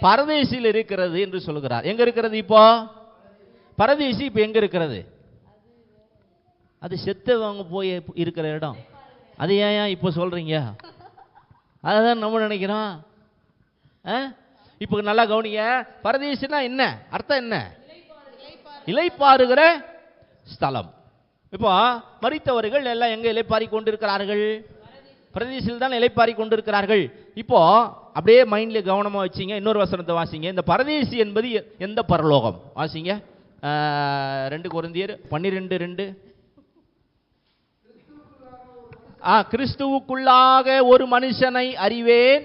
பரதேசில் இருக்கிறது என்று சொல்லுகிறார். எங்க இருக்கிறது? இப்போ பரதேசி இப்ப எங்க இருக்கிறது? அது செத்தவங்க போய் இருக்கிற இடம். அது ஏன் இப்ப சொல்றீங்க? அதான் நம்ம நினைக்கிறோம். இப்ப நல்லா கவனிங்க. பரதேசினா என்ன அர்த்தம்? என்ன? இளைப்பாறுகிற ஸ்தலம். இப்போ மரித்தவர்கள் எல்லாம் எங்க இளைப்பாரி கொண்டிருக்கிறார்கள்? பரதேசில் தான் இளைப்பாரி கொண்டிருக்கிறார்கள். இப்போ அப்படியே மைண்ட்ல கவனமா வச்சிங்க. இன்னொரு வசனத்தை வாசிங்க. இந்த பரதேசி என்பது எந்த பரலோகம்? வாசிங்க. 2 கொரிந்தியர் 12:2. கிறிஸ்துவுக்குள்ளாக ஒரு மனுஷனை அறிவேன்,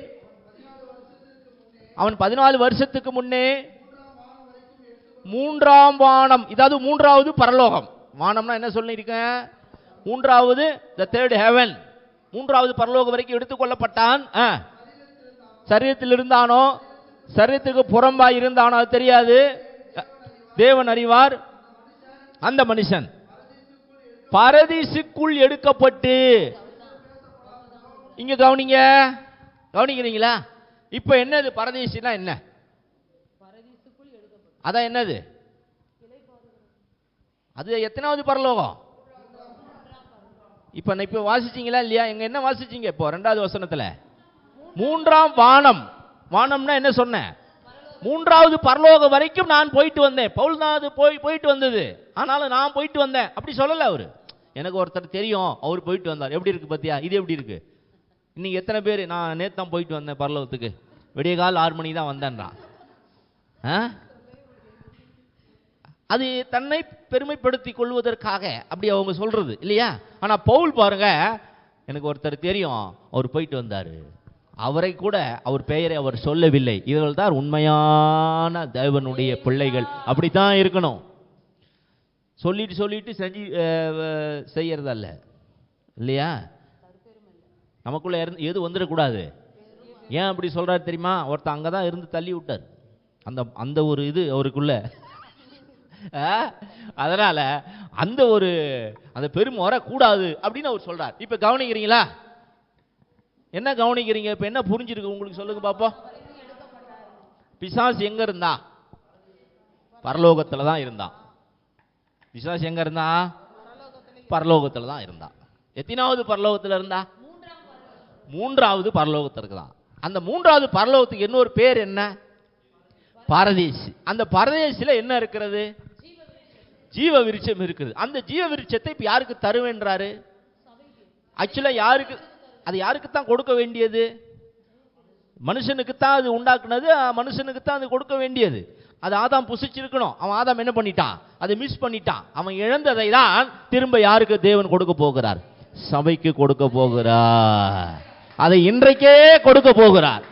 அவன் 14 வருஷத்துக்கு முன்னே 3ஆம் வானம், இதாவது 3வது பரலோகம். வானம்னா என்ன சொல்லியிருக்கேன்? 3வது the third heaven, 3வது பரலோகம் வரைக்கும் எடுத்துக்கொள்ளப்பட்டான். சரீரத்தில் இருந்தானோ சரீரத்துக்கு புறம்பாய் இருந்தானோ அது தெரியாது, தேவன் அறிவார். அந்த மனுஷன் பரதீசுக்குள் எடுக்கப்பட்டு, இங்க கவனிங்க, கவனிக்கிறீங்களா? இப்ப என்னது பரதீசுனா? என்ன அதான் என்னது? அது எத்தனாவது பரலோகம்? இப்ப வாசிச்சீங்களா இல்லையா? எங்க என்ன வாசிச்சீங்க? இப்போ 2வது வசனத்துல 3ஆம் வானம். வானம்னா என்ன சொன்னேன்? 3வது பரலோகம் வரைக்கும் நான் போயிட்டு வந்தேன். பவுல் தான் அது போயிட்டு வந்தது. ஆனாலும் நான் போயிட்டு வந்தேன் அப்படி சொல்லல அவரு. எனக்கு ஒருத்தர் தெரியும், அவர் போயிட்டு வந்தார். எப்படி இருக்கு பத்தியா? இது எப்படி இருக்கு? இன்னைக்கு எத்தனை பேர் நான் நேத்து தான் போயிட்டு வந்தேன் பரலோகத்துக்கு, விடிய கால் 6 மணிக்கு தான் வந்தேன்றான். அது தன்னை பெருமைப்படுத்திக் கொள்வதற்காக அப்படி அவங்க சொல்றது இல்லையா? ஆனா பவுல் பாருங்க, எனக்கு ஒருத்தர் தெரியும், அவர் போயிட்டு வந்தாரு, அவரை கூட அவர் பெயரை அவர் சொல்லவில்லை. இவர்கள் தான் உண்மையான தேவனுடைய பிள்ளைகள். அப்படித்தான் இருக்கணும். சொல்லிட்டு செஞ்சு செய்யறதல்ல இல்லையா? நமக்குள்ள எது வந்துடக்கூடாது. ஏன் அப்படி சொல்றாரு தெரியுமா? ஒருத்தர் அங்கதான் இருந்து தள்ளி விட்டார், அந்த ஒரு இது அவருக்குள்ள. அதனால அந்த பெருமை வரக்கூடாது அப்படின்னு அவர் சொல்றார். இப்ப கவனிக்கிறீங்களா? என்ன கவனிக்கிறீங்க? இப்ப என்ன புரிஞ்சிருக்கு உங்களுக்கு? சொல்லுங்க பாப்போம். பிசாசு எங்க இருந்தா? பரலோகத்துல தான் இருந்தான். பிசாசு எங்க இருந்தா? பரலோகத்துல தான் இருந்தான். எத்தனாவது பரலோகத்துல இருந்தா? 3வது பரலோகத்துல இருக்குதான். அந்த 3வது பரலோகத்துக்கு இன்னொரு பேர் என்ன? பரதேசி. அந்த பரதேசில என்ன இருக்கிறது? ஜீவ விருட்சம் இருக்குது. அந்த ஜீவ விருட்சத்தை இப்ப யாருக்கு தருவேன்றாரு? ஆக்சுவலா யாருக்கு? அது யாருக்கு தான் கொடுக்க வேண்டியது? மனுஷனுக்கு தான் அது உண்டாக்குனது, மனுஷனுக்கு தான் அது கொடுக்க வேண்டியது. அது ஆதாம் புசிச்சிருக்கணும். அவன் ஆதாம் என்ன பண்ணிட்டான்? அதை மிஸ் பண்ணிட்டான். அவன் இழந்ததை தான் திரும்ப யாருக்கு தேவன் கொடுக்க போகிறார்? சபைக்கு கொடுக்க போகிறார். அதை இன்றைக்கே கொடுக்க போகிறார்.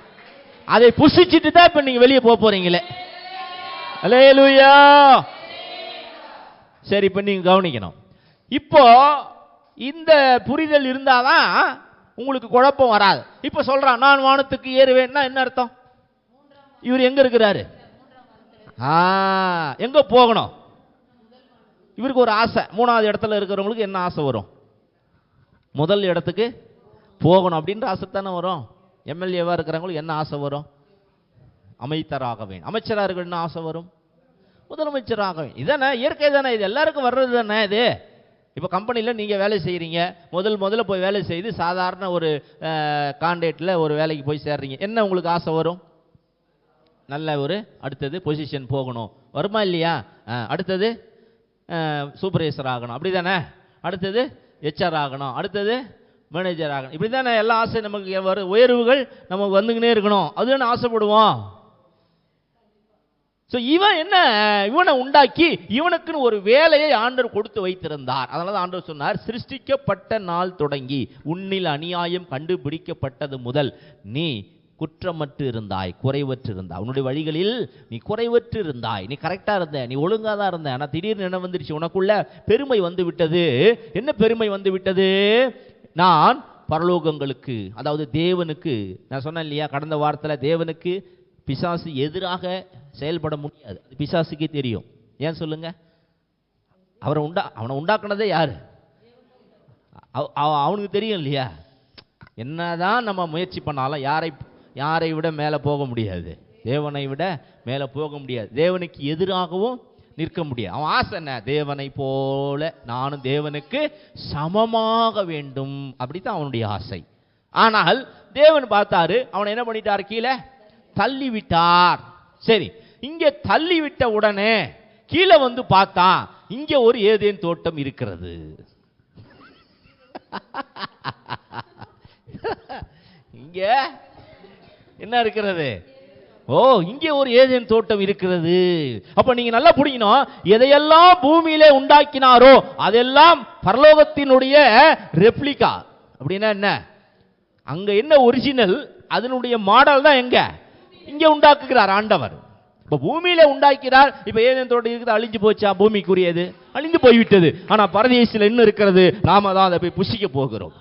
அதை புசிச்சிட்டு தான் இப்ப நீங்க வெளியே போக போறீங்களே. அல்லேலூயா. சரி, இப்ப நீங்க கவனிக்கணும். இப்போ இந்த புரிதல் இருந்தாதான் உங்களுக்கு குழப்பம் வராது. இப்ப சொல்றான் நான் வானத்துக்கு ஏறுவேன்னா என்ன அர்த்தம்? இவர் எங்க இருக்கிறாரு? எங்க போகணும்? இவருக்கு ஒரு ஆசை. மூணாவது இடத்துல இருக்கிறவங்களுக்கு என்ன ஆசை வரும்? முதல் இடத்துக்கு போகணும் அப்படின்ற ஆசை தானே வரும். எம்எல்ஏவா இருக்கிறவங்களுக்கு என்ன ஆசை வரும்? அமைச்சராக வேண்டும். அமைச்சராக இருக்கணும்னு ஆசை வரும். முதலமைச்சராக வேண்டும். இதானே இயற்கை தானே, இது எல்லாருக்கும் வர்றது தானே. இது இப்போ கம்பெனியில் நீங்கள் வேலை செய்கிறீங்க, முதல்ல போய் வேலை செய்து சாதாரண ஒரு கான்ட்ராக்டில் ஒரு வேலைக்கு போய் சேர்றீங்க. என்ன உங்களுக்கு ஆசை வரும்? நல்ல ஒரு அடுத்தது பொசிஷன் போகணும், வருமா இல்லையா? அடுத்தது சூப்பர்வைசர் ஆகணும், அப்படி தானே? அடுத்தது ஹெச்ஆர் ஆகணும், அடுத்தது மேனேஜர் ஆகணும், இப்படி தானே எல்லா ஆசை நமக்கு வரும். உயர்வுகள் நமக்கு வந்துக்கினே இருக்கணும், அதுன்னு ஆசைப்படுவோம். ஸோ இவனை உண்டாக்கி இவனுக்குன்னு ஒரு வேலையை ஆண்டவர் கொடுத்து வைத்திருந்தார். அதனால தான் ஆண்டவர் சொன்னார், சிருஷ்டிக்கப்பட்ட நாள் தொடங்கி உன்னில் அநியாயம் கண்டுபிடிக்கப்பட்டது முதல் நீ குற்றமற்று இருந்தாய், குறைவற்று இருந்தாய். உன்னுடைய வழிகளில் நீ குறைவற்று இருந்தாய், நீ கரெக்டா இருந்த, நீ ஒழுங்கா தான் இருந்த. ஆனால் திடீர்னு என்ன வந்துருச்சு? உனக்குள்ள பெருமை வந்து விட்டது. என்ன பெருமை வந்து விட்டது? நான் பரலோகங்களுக்கு, அதாவது தேவனுக்கு, நான் சொன்னேன் இல்லையா கடந்த வாரத்தில், தேவனுக்கு பிசாசு எதிராக செயல்பட முடியாது. அது பிசாசுக்கே தெரியும். ஏன் சொல்லுங்க? அவனை உண்டாக்குனதே யாரு? அவனுக்கு தெரியும் இல்லையா? என்னதான் நம்ம முயற்சி பண்ணாலும் யாரை விட மேலே போக முடியாது, தேவனை விட மேலே போக முடியாது, தேவனுக்கு எதிராகவும் நிற்க முடியாது. அவன் ஆசை என்ன? தேவனை போல நானும் தேவனுக்கு சமமாக வேண்டும், அப்படித்தான் அவனுடைய ஆசை. ஆனால் தேவன் பார்த்தாரு, அவனை என்ன பண்ணிட்டார்? கீழே தள்ளி விட்டார். சரி, இங்கே தள்ளி விட்ட உடனே கீழே வந்து பார்த்தா இங்க ஒரு ஏதேன் தோட்டம் இருக்கிறது. இங்க என்ன இருக்கிறது? இங்கே ஒரு ஏதேன் தோட்டம் இருக்கிறது. அப்ப நீங்க நல்லா புரிஞ்சுக்கணும், எதையெல்லாம் பூமியிலே உண்டாக்கினாரோ அதெல்லாம் பரலோகத்தினுடைய ரெப்ளிகா. அப்படின்னா என்ன? அங்க என்ன ஒரிஜினல், அதனுடைய மாடல் தான் எங்க? இங்க உண்டாக்குகிறார் ஆண்டவர். இப்ப பூமியில உண்டாக்கிறார். இப்ப ஏதேன் தோட்டம் இருக்குது, அழிஞ்சு போச்சா? பூமிக்குரியது அழிஞ்சு போய்விட்டது. ஆனா பரதேசில இன்னும் இருக்கிறது, நாம தான் அதை போய் புசிக்க போகிறோம்.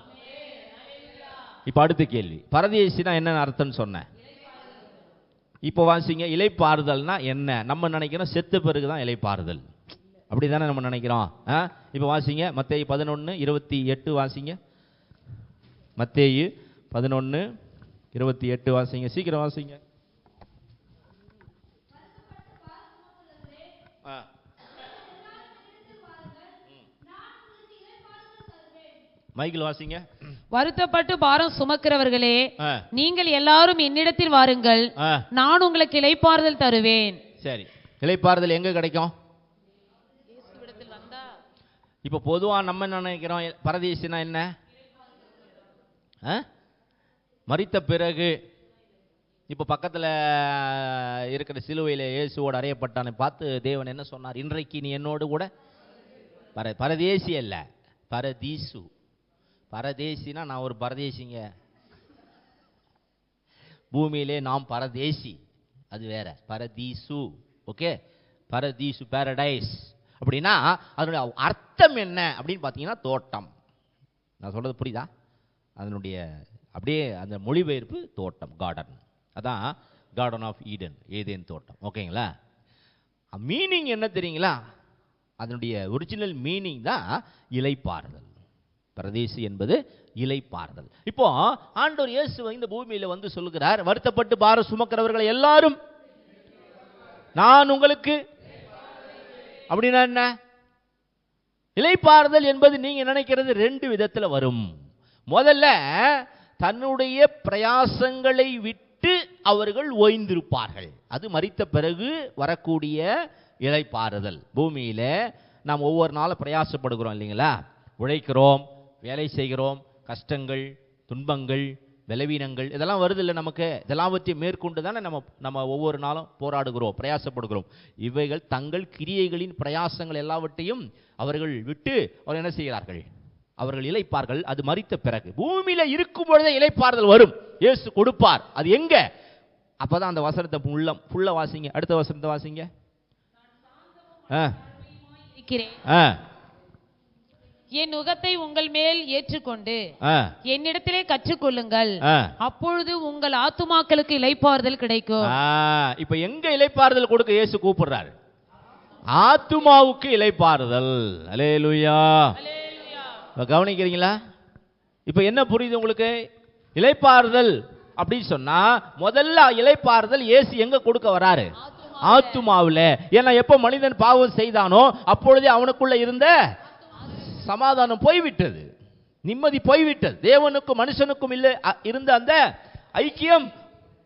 இப்ப அடுத்த கேள்வி, பரதேசினா என்ன அர்த்தம் சொன்னேன்? இப்போ வாசிங்க, இலைப்பாறுதல்னா என்ன? நம்ம நினைக்கிறோம் செத்த பிறகுதான் இலைப்பாறுதல், அப்படிதானே நம்ம நினைக்கிறோம். இப்போ வாசிங்க மத்தேயு 11:28 வாசிங்க. மத்தேயு 11:28 வாசிங்க, சீக்கிரம் வாசிங்க. மைக்கில் வாசிங்க. வருத்தப்பட்டு பாரம் சுமக்கிறவர்களே, நீங்கள் எல்லாரும் என்னிடத்தில் வாருங்கள், நான் உங்களுக்கு இளைப்பாறுதல் தருவேன். சரி, இளைப்பாறுதல் எங்க கிடைக்கும்? இப்ப பொதுவா நம்ம நினைக்கிறோம் பரதேசினா என்ன? மரித்த பிறகு இப்ப பக்கத்துல இருக்கிற சிலுவையில இயேசுவோடு அறையப்பட்டானை பார்த்து தேவன் என்ன சொன்னார்? இன்றைக்கு நீ என்னோடு கூட பரதேசி அல்ல, பரதீசு. பரதேசினா நான் ஒரு பரதேசிங்க, பூமியிலே நாம் பரதேசி, அது வேற. பரதீசு, ஓகே, பரதீசு, பாரடைஸ். அப்படின்னா அதனுடைய அர்த்தம் என்ன அப்படின்னு பார்த்தீங்கன்னா தோட்டம். நான் சொல்றது புரியுதா? அதனுடைய அப்படியே அந்த மொழிபெயர்ப்பு தோட்டம், கார்டன். அதான் கார்டன் ஆஃப் ஈடன், ஏதேன் தோட்டம். ஓகேங்களா? மீனிங் என்ன தெரியுங்களா? அதனுடைய ஒரிஜினல் மீனிங் தான் இலைப்பாறுதல். பரதேசி என்பது இலைப்பாறுதல். இப்போ ஆண்டவர் இயேசு இந்த பூமியில வந்து சொல்லுகிறார், வருத்தப்பட்டு பாரம் சுமக்கிறவர்களை எல்லாரும் நான் உங்களுக்கு. அப்படின்னா என்ன? இலைப்பாறுதல் என்பது நீங்க நினைக்கிறது ரெண்டு விதத்துல வரும். முதல்ல தன்னுடைய பிரயாசங்களை விட்டு அவர்கள் ஓய்ந்திருப்பார்கள், அது மரித்த பிறகு வரக்கூடிய இலைப்பாறுதல். பூமியில நாம் ஒவ்வொரு நாளும் பிரயாசப்படுகிறோம் இல்லைங்களா? உழைக்கிறோம், வேலை செய்கிறோம், கஷ்டங்கள், துன்பங்கள், பலவீனங்கள் இதெல்லாம் வருது இல்லை நமக்கு. இதெல்லாம் பற்றி மேற்கொண்டு தானே நம்ம ஒவ்வொரு நாளும் போராடுகிறோம், பிரயாசப்படுகிறோம். இவைகள் தங்கள் கிரியைகளின் பிரயாசங்கள் எல்லாவற்றையும் அவர்கள் விட்டு அவர் என்ன செய்கிறார்கள்? அவர்கள் இளைப்பார்கள். அது மரித்த பிறகு. பூமியில இருக்கும் பொழுதே இளைப்பாறுதல் வரும், இயேசு கொடுப்பார். அது எங்க? அப்பதான் அந்த வசனத்தை ஃபுல்லா வாசிங்க. அடுத்த வசனத்தை வாசிங்க. என் நுகத்தை உங்கள் மேல் ஏற்றுக்கொண்டு என்னிடத்திலே கற்றுக்கொள்ளுங்கள், அப்பொழுது உங்கள் ஆத்துமாக்களுக்கு இளைப்பாறுதல் கிடைக்கும். இப்ப எங்க இளைப்பாறுதல் கொடுக்க இயேசு கூப்பிடுறாரு? ஆத்துமாவுக்கு இளைப்பாறுதல். அல்லேலூயா. கவனிக்கிறீங்களா? இப்ப என்ன புரியுது உங்களுக்கு? இளைப்பாறுதல் அப்படின்னு சொன்னா முதல்ல இளைப்பாறுதல் இயேசு எங்க கொடுக்க வராரு? ஆத்துமாவுல. ஏன்னா எப்ப மனிதன் பாவம் செய்தானோ அப்பொழுதே அவனுக்குள்ள இருந்த சமாதானம் போய்விட்டது, நிம்மதி போய்விட்டது, தேவனுக்கும் மனுஷனுக்கும் இருந்த அந்த ஐக்கியம்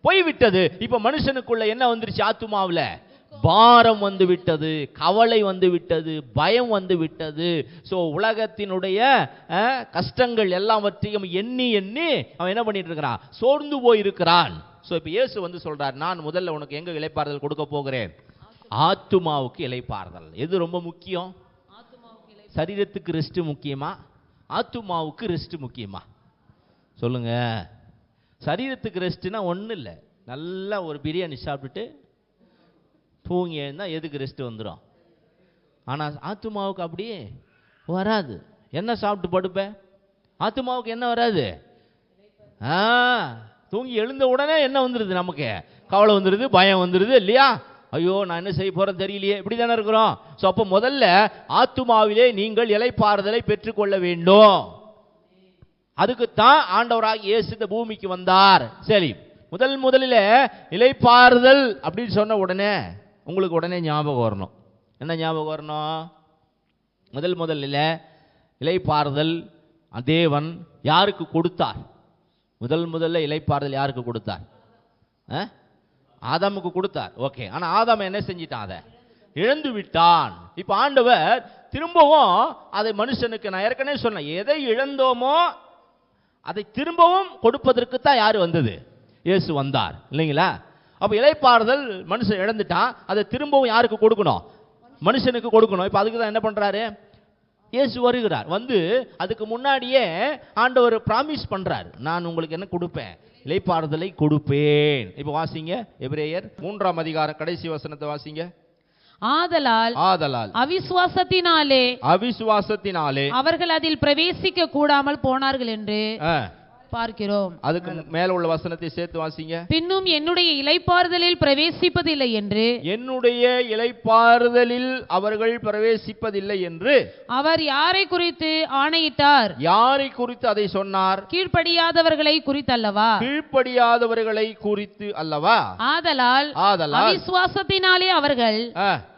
போய்விட்டது. இப்ப மனுஷனுக்குள்ள என்ன வந்துருச்சு? ஆத்துமாவுல பாரம் வந்து விட்டது, கவலை வந்து விட்டது, பயம் வந்து விட்டது. சோ உலகத்தினுடைய கஷ்டங்கள் எல்லாவற்றையும் எண்ணி எண்ணி அவன் என்ன பண்ணிட்டு இருக்கிறான்? சோர்ந்து போயிருக்கிறான். சோ இப்ப இயேசு வந்து சொல்றார், நான் முதல்ல உனக்கு எங்க இளைப்பாறுதல் கொடுக்க போகிறேன்? ஆத்துமாவுக்கு இளைப்பாறுதல். எது ரொம்ப முக்கியம்? சரீரத்துக்கு ரெஸ்ட் முக்கியமா, ஆத்துமாவுக்கு ரெஸ்ட் முக்கியமா? சொல்லுங்க. சரீரத்துக்கு ரெஸ்ட்னா ஒன்றும் இல்லை, நல்லா ஒரு பிரியாணி சாப்பிட்டுட்டு தூங்கி எழுந்தா எதுக்கு ரெஸ்ட் வந்துடும். ஆனால் ஆத்துமாவுக்கு அப்படியே வராது. என்ன சாப்பிட்டு படுப்ப? ஆத்துமாவுக்கு என்ன வராது? தூங்கி எழுந்த உடனே என்ன வந்துடுது? நமக்கு கவலை வந்துடுது, பயம் வந்துடுது இல்லையா? ஐயோ நான் என்ன செய்ய போறேன் தெரியலையே, இப்படி தானே இருக்கிறோம். ஸோ அப்போ முதல்ல ஆத்துமாவிலே நீங்கள் இளைப்பாறுதலை பெற்றுக்கொள்ள வேண்டும். அதுக்குத்தான் ஆண்டவராக இயேசு இந்த பூமிக்கு வந்தார். சரி, முதலில் இளைப்பாறுதல் அப்படின்னு சொன்ன உடனே உங்களுக்கு உடனே ஞாபகம் வரணும். என்ன ஞாபகம் வரணும்? முதல்ல இளைப்பாறுதல் தேவன் யாருக்கு கொடுத்தார்? முதல்ல இளைப்பாறுதல் யாருக்கு கொடுத்தார்? ஆதாமுக்கு கொடுத்தார். ஓகே. ஆனா ஆதாம் என்ன செஞ்சிட்டான்? அதை இழந்து விட்டான். இப்ப ஆண்டவர் திரும்பவும் அதை மனுஷனுக்கு, நான் ஏற்கனவே சொன்னேன், எதை இழந்தோமோ அதை திரும்பவும் கொடுப்பதற்கு தான் யாரு வந்தது? இயேசு வந்தார் இல்லைங்களா? அப்ப இளைப்பாறுதல் மனுஷன் இழந்துட்டான், அதை திரும்பவும் யாருக்கு கொடுக்கணும்? மனுஷனுக்கு கொடுக்கணும். இப்ப அதுக்கு தான் என்ன பண்றாரு? இயேசு வருகிறார். வந்து அதுக்கு முன்னாடியே ஆண்டவர் பிராமிஸ் பண்றார், நான் உங்களுக்கு என்ன கொடுப்பேன்? இளைப்பாறுதலை கொடுப்பேன். இப்ப வாசிங்க, எபிரேயர் 3ஆம் அதிகாரம் கடைசி வசனத்தை வாசிங்க. ஆதலால் அவிசுவாசத்தினாலே அவர்கள் அதில் பிரவேசிக்க கூடாமல் போனார்கள் என்று பார்க்கிறோம். அதுக்கு மேல உள்ள வசனத்தை சேர்த்து வாசிங்க. பின்னும் என்னுடைய இளைப்பாறுதலில் பிரவேசிப்பதில்லை என்று, என்னுடைய இளைப்பாறுதலில் அவர்கள் பிரவேசிப்பதில்லை என்று அவர் யாரை குறித்து ஆணையிட்டார்? யாரை குறித்து அதை சொன்னார்? கீழ்ப்படியாதவர்களை குறித்தல்லவா? கீழ்ப்படியாதவர்களை குறித்து அல்லவா? ஆதலால் அவிசுவாசத்தினாலே அவர்கள்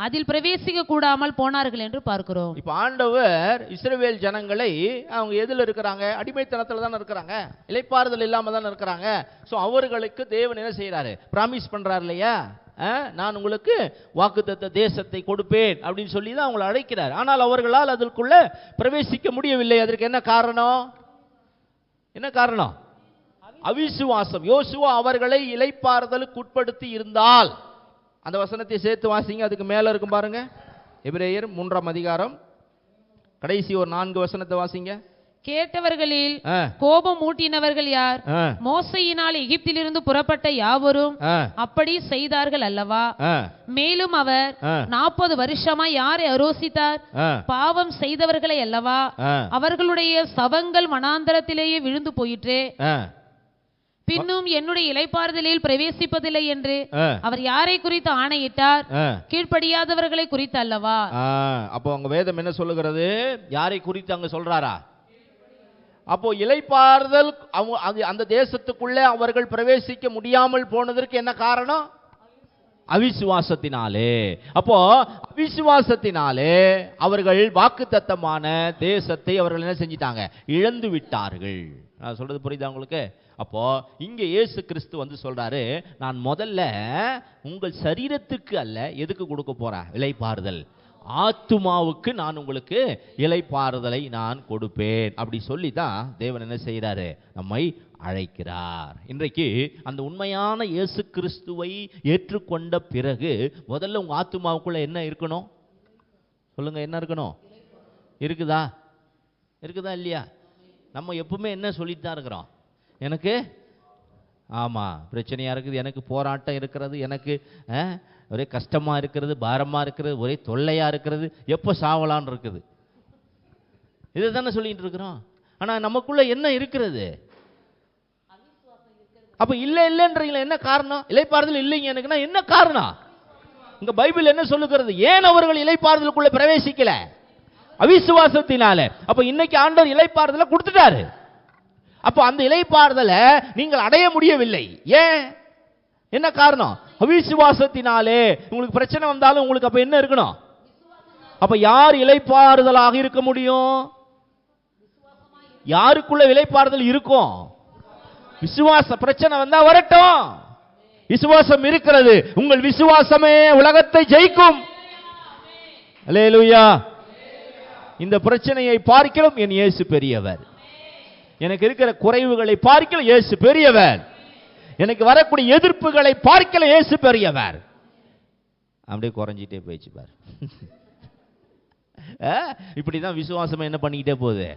அதில் பிரவேசிக்க கூடாமல் போனார்கள் என்று பார்க்கிறோம். இப்ப ஆண்டவர் இஸ்ரவேல் ஜனங்களை, அவங்க எதுல இருக்கிறாங்க? அடிமைத்தனத்துல தான் இருக்கிறாங்க, இளைப்பாறுதல் இல்லாம தான் இருக்கிறாங்க. சோ அவர்களுக்கு தேவன் என்ன செய்யறாரு? பிராமிஸ் பண்றாரு இல்லையா? நான் உங்களுக்கு வாக்குத்தத்த தேசத்தை கொடுப்பேன் அப்படின்னு சொல்லி தான் அவங்களை அழைக்கிறார். ஆனால் அவர்களால் அதற்குள்ள பிரவேசிக்க முடியவில்லை. அதற்கு என்ன காரணம்? என்ன காரணம்? அவிசுவாசம். யோசுவா அவர்களை இளைப்பாறுதலுக்கு உட்படுத்தி இருந்தால், அந்த வசனத்தை சேர்த்து வாசிங்க. அதுக்கு மேல இருக்கும் பாருங்க, எபிரேயர் 3ஆம் அதிகாரம் கடைசி ஒரு 4 வசனத்தை வாசிங்க. கேட்டவர்களில் கோபம் ஊட்டினவர்கள் யார்? மோசையினால் எகிப்திலிருந்து புறப்பட்ட யாவரும் அப்படி செய்தார்கள் அல்லவா? மேலும் அவர் 40 வருஷமா யாரை அரோசித்தார்? பாவம் செய்தவர்களை அல்லவா? அவர்களுடைய சவங்கள் வனாந்தரத்திலேயே விழுந்து போயிற்றே. பின்னும் என்னுடைய இளைப்பாறுதலில் பிரவேசிப்பதில்லை என்று அவர் யாரை குறித்து ஆணையிட்டார்? கீழ்ப்படியாதவர்களை குறித்து அல்லவா? அப்போ அங்க வேதம் என்ன சொல்லுகிறது? யாரை குறித்து அங்க சொல்றாரா? அப்போ இளைப்பாறுதல் அந்த தேசத்துக்குள்ளே அவர்கள் பிரவேசிக்க முடியாமல் போனதற்கு என்ன காரணம்? அவிசுவாசத்தினாலே. அப்போ அவிசுவாசத்தினாலே அவர்கள் வாக்குத்தத்தமான தேசத்தை அவர்கள் என்ன செஞ்சிட்டாங்க? இழந்து விட்டார்கள். நான் சொல்றது புரியுதா உங்களுக்கு? அப்போ இங்க இயேசு கிறிஸ்து வந்து சொல்றாரு, நான் முதல்ல உங்கள் சரீரத்துக்கு அல்ல, எதுக்கு கொடுக்க போறேன்? இளைப்பாறுதல். ஆத்துமாவுக்கு நான் உங்களுக்கு இளைப்பாறுதலை நான் கொடுப்பேன் அப்படி சொல்லி தான் தேவன் என்ன செய்யறாரு? நம்மை அழைக்கிறார். இன்றைக்கு அந்த உண்மையான இயேசு கிறிஸ்துவை ஏற்றுக்கொண்ட பிறகு முதல்ல உங்க ஆத்துமாவுக்குள்ள என்ன இருக்கணும்? சொல்லுங்க, என்ன இருக்கணும்? இருக்குதா? இருக்குதா இல்லையா? நம்ம எப்பவுமே என்ன சொல்லிட்டு தான் இருக்கிறோம்? எனக்கு ஆமாம் பிரச்சனையாக இருக்குது, எனக்கு போராட்டம் இருக்கிறது, எனக்கு ஒரே கஷ்டமாக இருக்கிறது, பாரமாக இருக்கிறது, ஒரே தொல்லையாக இருக்கிறது, எப்போ சாவலான்னு இருக்குது. இதை தானே சொல்லிட்டு இருக்கிறோம். ஆனால் நமக்குள்ள என்ன இருக்கிறது? அப்போ இல்லைன்றீங்களா? என்ன காரணம்? இளைப்பாறுதல் இல்லைங்க எனக்குன்னா என்ன காரணம்? இங்க பைபிள் என்ன சொல்லுகிறது? ஏன் அவர்கள் இளைப்பாறுதலுக்குள்ள பிரவேசிக்கல? அவிசுவாசத்தினால. அப்ப இன்னைக்கு ஆண்டவர் இளைப்பாறுதலை கொடுத்துட்டாரு. அப்ப அந்த இளைப்பாறுதலை நீங்கள் அடைய முடியவில்லை. ஏன்? என்ன காரணம்? அவிசுவாசத்தினாலே. உங்களுக்கு பிரச்சனை வந்தாலும் உங்களுக்கு அப்ப என்ன இருக்கணும்? அப்ப யார் இளைப்பாறுதலாக இருக்க முடியும்? யாருக்குள்ள இளைப்பாறுதல் இருக்கும்? விசுவாச பிரச்சனை வந்தா வரட்டும், விசுவாசம் இருக்கிறது. உங்கள் விசுவாசமே உலகத்தை ஜெயிக்கும். அல்லேலூயா. இந்த பிரச்சனையை பார்க்கிறோம் என் இயேசு பெரியவர். எனக்கு இருக்கிற குறைவுகளை பார்க்கல இயேசு பெரியவர். எனக்கு வரக்கூடிய எதிர்ப்புகளை பார்க்கல இயேசு பெரியவர். அப்படியே குறைஞ்சிட்டே போயிடுச்சு பாரு. இப்படிதான் விசுவாசம் என்ன பண்ணிக்கிட்டே போகுது?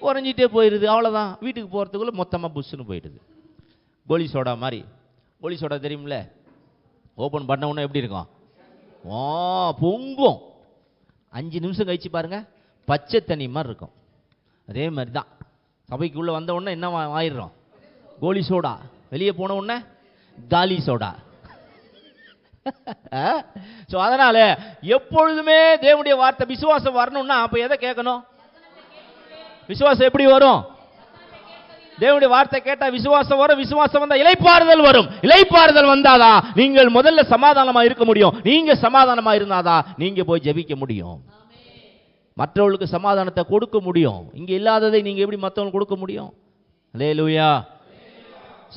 குறைஞ்சிட்டே போயிடுது. அவ்வளவுதான். வீட்டுக்கு போறதுக்குள்ள மொத்தமா புஷ்னு போயிடுது. கோலி சோடா மாதிரி. கோலி சோடா தெரியுமில்ல? ஓபன் பண்ண உடனே எப்படி இருக்கும்? பொங்கும். 5 நிமிஷம் கழிச்சு பாருங்க, பச்சை தண்ணி மாதிரி இருக்கும். அதே மாதிரி தான் சபைக்குள்ள வந்த உடனே என்ன ஆயிடுறோம்? கோலி சோடா. வெளியே போன உடனே காலி சோடா. அதனால எப்பொழுதுமே தேவனுடைய வார்த்தை விசுவாசம் வரணும்னா அப்ப எதை கேட்கணும்? விசுவாசம் எப்படி வரும்? தேவனுடைய வார்த்தை கேட்டா விசுவாசம் வரும். விசுவாசம் வந்தா இளைப்பாறுதல் வரும். இளைப்பாறுதல் வந்தாதா நீங்கள் முதல்ல சமாதானமா இருக்க முடியும். நீங்க சமாதானமா இருந்தாதா நீங்க போய் ஜெபிக்க முடியும். மற்றவர்களுக்கு சமாதானத்தை கொடுக்க முடியும். இங்க இல்லாததை நீங்க எப்படி மற்றவங்களுக்கு கொடுக்க முடியும்? அல்லேலூயா.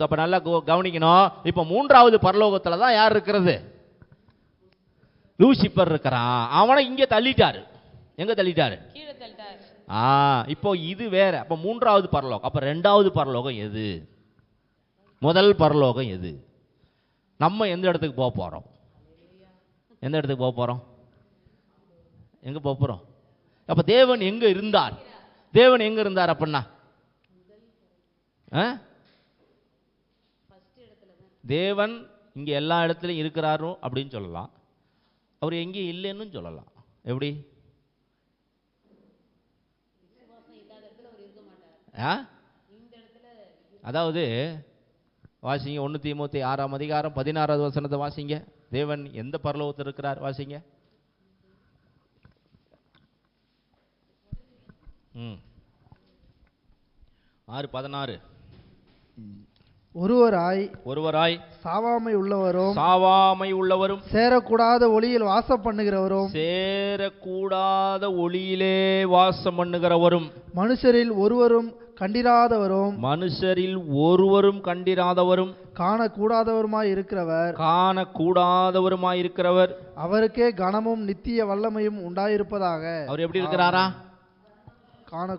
அப்ப நல்லா கவனிக்கணும். இப்ப 3வது பரலோகத்துல தான் யார் இருக்கிறது? லூசிபர் இருக்கிறான். அவனை இங்க தள்ளிட்டாரு. எங்க தள்ளிட்டாரு? கீழே தள்ளிட்டாரு. இப்போ இது வேற. அப்ப 3வது பரலோகம். அப்ப 2வது பரலோகம் எது? முதல் பரலோகம் எது? நம்ம எந்த இடத்துக்கு போக போறோம்? எந்த இடத்துக்கு போக போறோம்? எங்க போக போறோம்? அப்ப தேவன் எங்க இருந்தார்? தேவன் எங்க இருந்தார் அப்படின்னா? தேவன் இங்க எல்லா இடத்துலையும் இருக்கிறாரோ அப்படின்னு சொல்லலாம். அவர் எங்கே இல்லைன்னு சொல்லலாம். எப்படி? அதாவது வாசிங்க 1 தீமோத்தேயு 6ஆம் அதிகாரம் 16வது வசனத்தை வாசிங்க. தேவன் எந்த பரலோகத்தில் இருக்கிறார்? வாசிங்க. 6:16. ஒருவராய் சாவாமை உள்ளவரும் சேரக்கூடாத ஒளியில் வாசம் பண்ணுகிறவரும் மனுஷரில் ஒருவரும் கண்டிராதவரும் காணக்கூடாதவருமாய் இருக்கிறவர் அவருக்கே கனமும் நித்திய வல்லமையும் உண்டாயிருப்பதாக. அவர் எப்படி இருக்கிறாரா?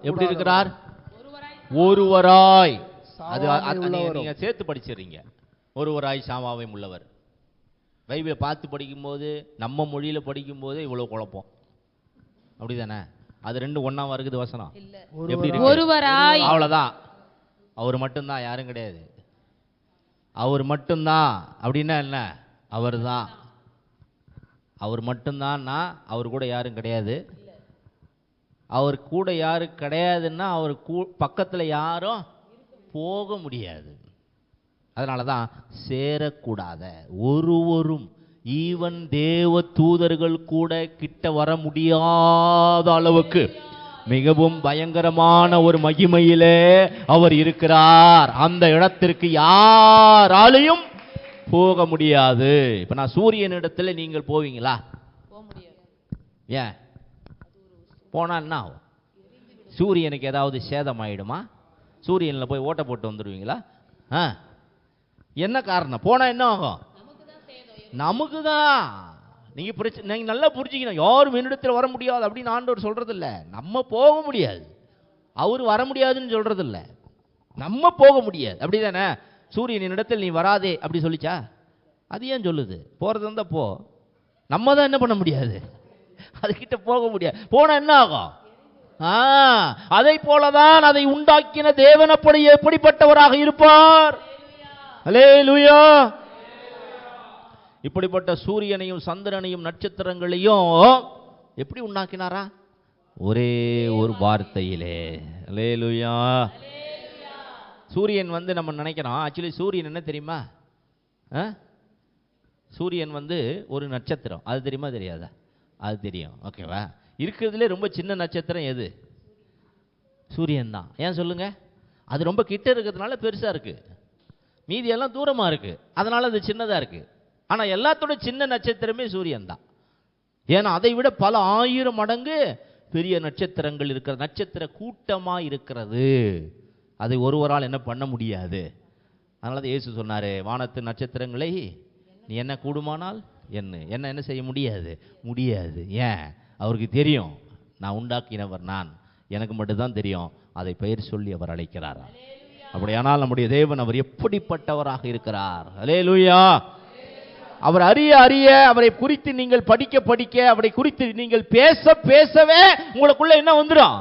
எப்படி இருக்கிறார்? ஒருவராய். அது நீங்க சேர்த்து படிச்சிடுறீங்க. ஒருவராய் சாவாவையும் உள்ளவர். பைபிளை பார்த்து படிக்கும்போது, நம்ம மொழியில படிக்கும்போது இவ்வளவு குழப்பம். அப்படிதானே? அது 2 ஒண்ணா வருது வசனம். எப்படி இருக்கு? ஒருவராய். அவ்வளவுதான். அவர் மட்டும்தான், யாரும் கிடையாது. அவர் மட்டும்தான். அப்படின்னா என்ன? அவர் தான். அவர் மட்டும்தான்னா அவர் கூட யாரும் கிடையாது. அவர் கூட யாரும் கிடையாதுன்னா அவர் பக்கத்துல யாரும் போக முடியாது. அதனாலதான் சேரக்கூடாத ஒருவரும், ஈவன் தேவ தூதர்கள் கூட கிட்ட வர முடியாத அளவுக்கு மிகவும் பயங்கரமான ஒரு மகிமையிலே அவர் இருக்கிறார். அந்த இடத்திற்கு யாராலையும் போக முடியாது. இப்ப நான் சூரியன் இடத்துல நீங்கள் போவீங்களா? ஏன் போனா என்ன ஆகும்? சூரியனுக்கு ஏதாவது சேதம் ஆயிடுமா? சூரியனில் போய் ஓட்ட போட்டு வந்துடுவீங்களா? என்ன காரணம்? போனா என்ன ஆகும்? நமக்கு தான். நீங்க நல்லா புரிஞ்சுக்கணும். யாரும் என்னிடத்தில் வர முடியாது அப்படின்னு ஆண்டவர் சொல்றது இல்ல. நம்ம போக முடியாது. அவர் வர முடியாதுன்னு சொல்றது இல்ல. நம்ம போக முடியாது. அப்படிதானே? சூரியன் இடத்தில் நீ வராதே அப்படி சொல்லிச்சா? அது ஏன் சொல்லுது? போறது இருந்தா போ. நம்ம தான் என்ன பண்ண முடியாது? அதுகிட்ட போக முடியாது. போனா என்ன ஆகும்? அதை போலதான் அதை உண்டாக்கின தேவன் அப்படி எப்படிப்பட்டவராக இருப்பார்? அல்லேலூயா. இப்படிப்பட்ட சூரியனையும் சந்திரனையும் நட்சத்திரங்களையும் எப்படி உண்டாக்கினாரா? ஒரே ஒரு வார்த்தையிலே. அல்லேலூயா. சூரியன் நம்ம நினைக்கிறோம், ஆக்சுவலி சூரியன் என்ன தெரியுமா? சூரியன் ஒரு நட்சத்திரம். அது தெரியுமா தெரியாதா? அது தெரியும். ஓகேவா? இருக்கிறதுலே ரொம்ப சின்ன நட்சத்திரம் எது? சூரியன் தான். ஏன் சொல்லுங்க? அது ரொம்ப கிட்ட இருக்கிறதுனால பெருசா இருக்கு, மீதி எல்லாம் தூரமா இருக்கு, அதனால அது சின்னதா இருக்கு. ஆனா எல்லாத்தோட சின்ன நட்சத்திரமே சூரியன் தான். ஏன்னா அதை விட பல 1000 மடங்கு பெரிய நட்சத்திரங்கள் இருக்கிற நட்சத்திர கூட்டமா இருக்கிறது. அதை ஒருவரால் என்ன பண்ண முடியாது. அதனால தான் இயேசு சொன்னாரு, வானத்து நட்சத்திரங்களை நீ என்ன கூடுமானால் என்ன செய்ய முடியாது. ஏன்? அவருக்கு தெரியும், நான் உண்டாக்கினவர் நான், எனக்கு மட்டும்தான் தெரியும். அதை பெயர் சொல்லி அவர் அழைக்கிறார். அப்படியானால் நம்முடைய தேவன் அவர் எப்படிப்பட்டவராக இருக்கிறார்? அல்லேலூயா. அவர் அறிய அறிய, அவரை குறித்து நீங்கள் படிக்க படிக்க, அவரை குறித்து நீங்கள் பேச பேசவே உங்களுக்குள்ள என்ன வந்துடும்?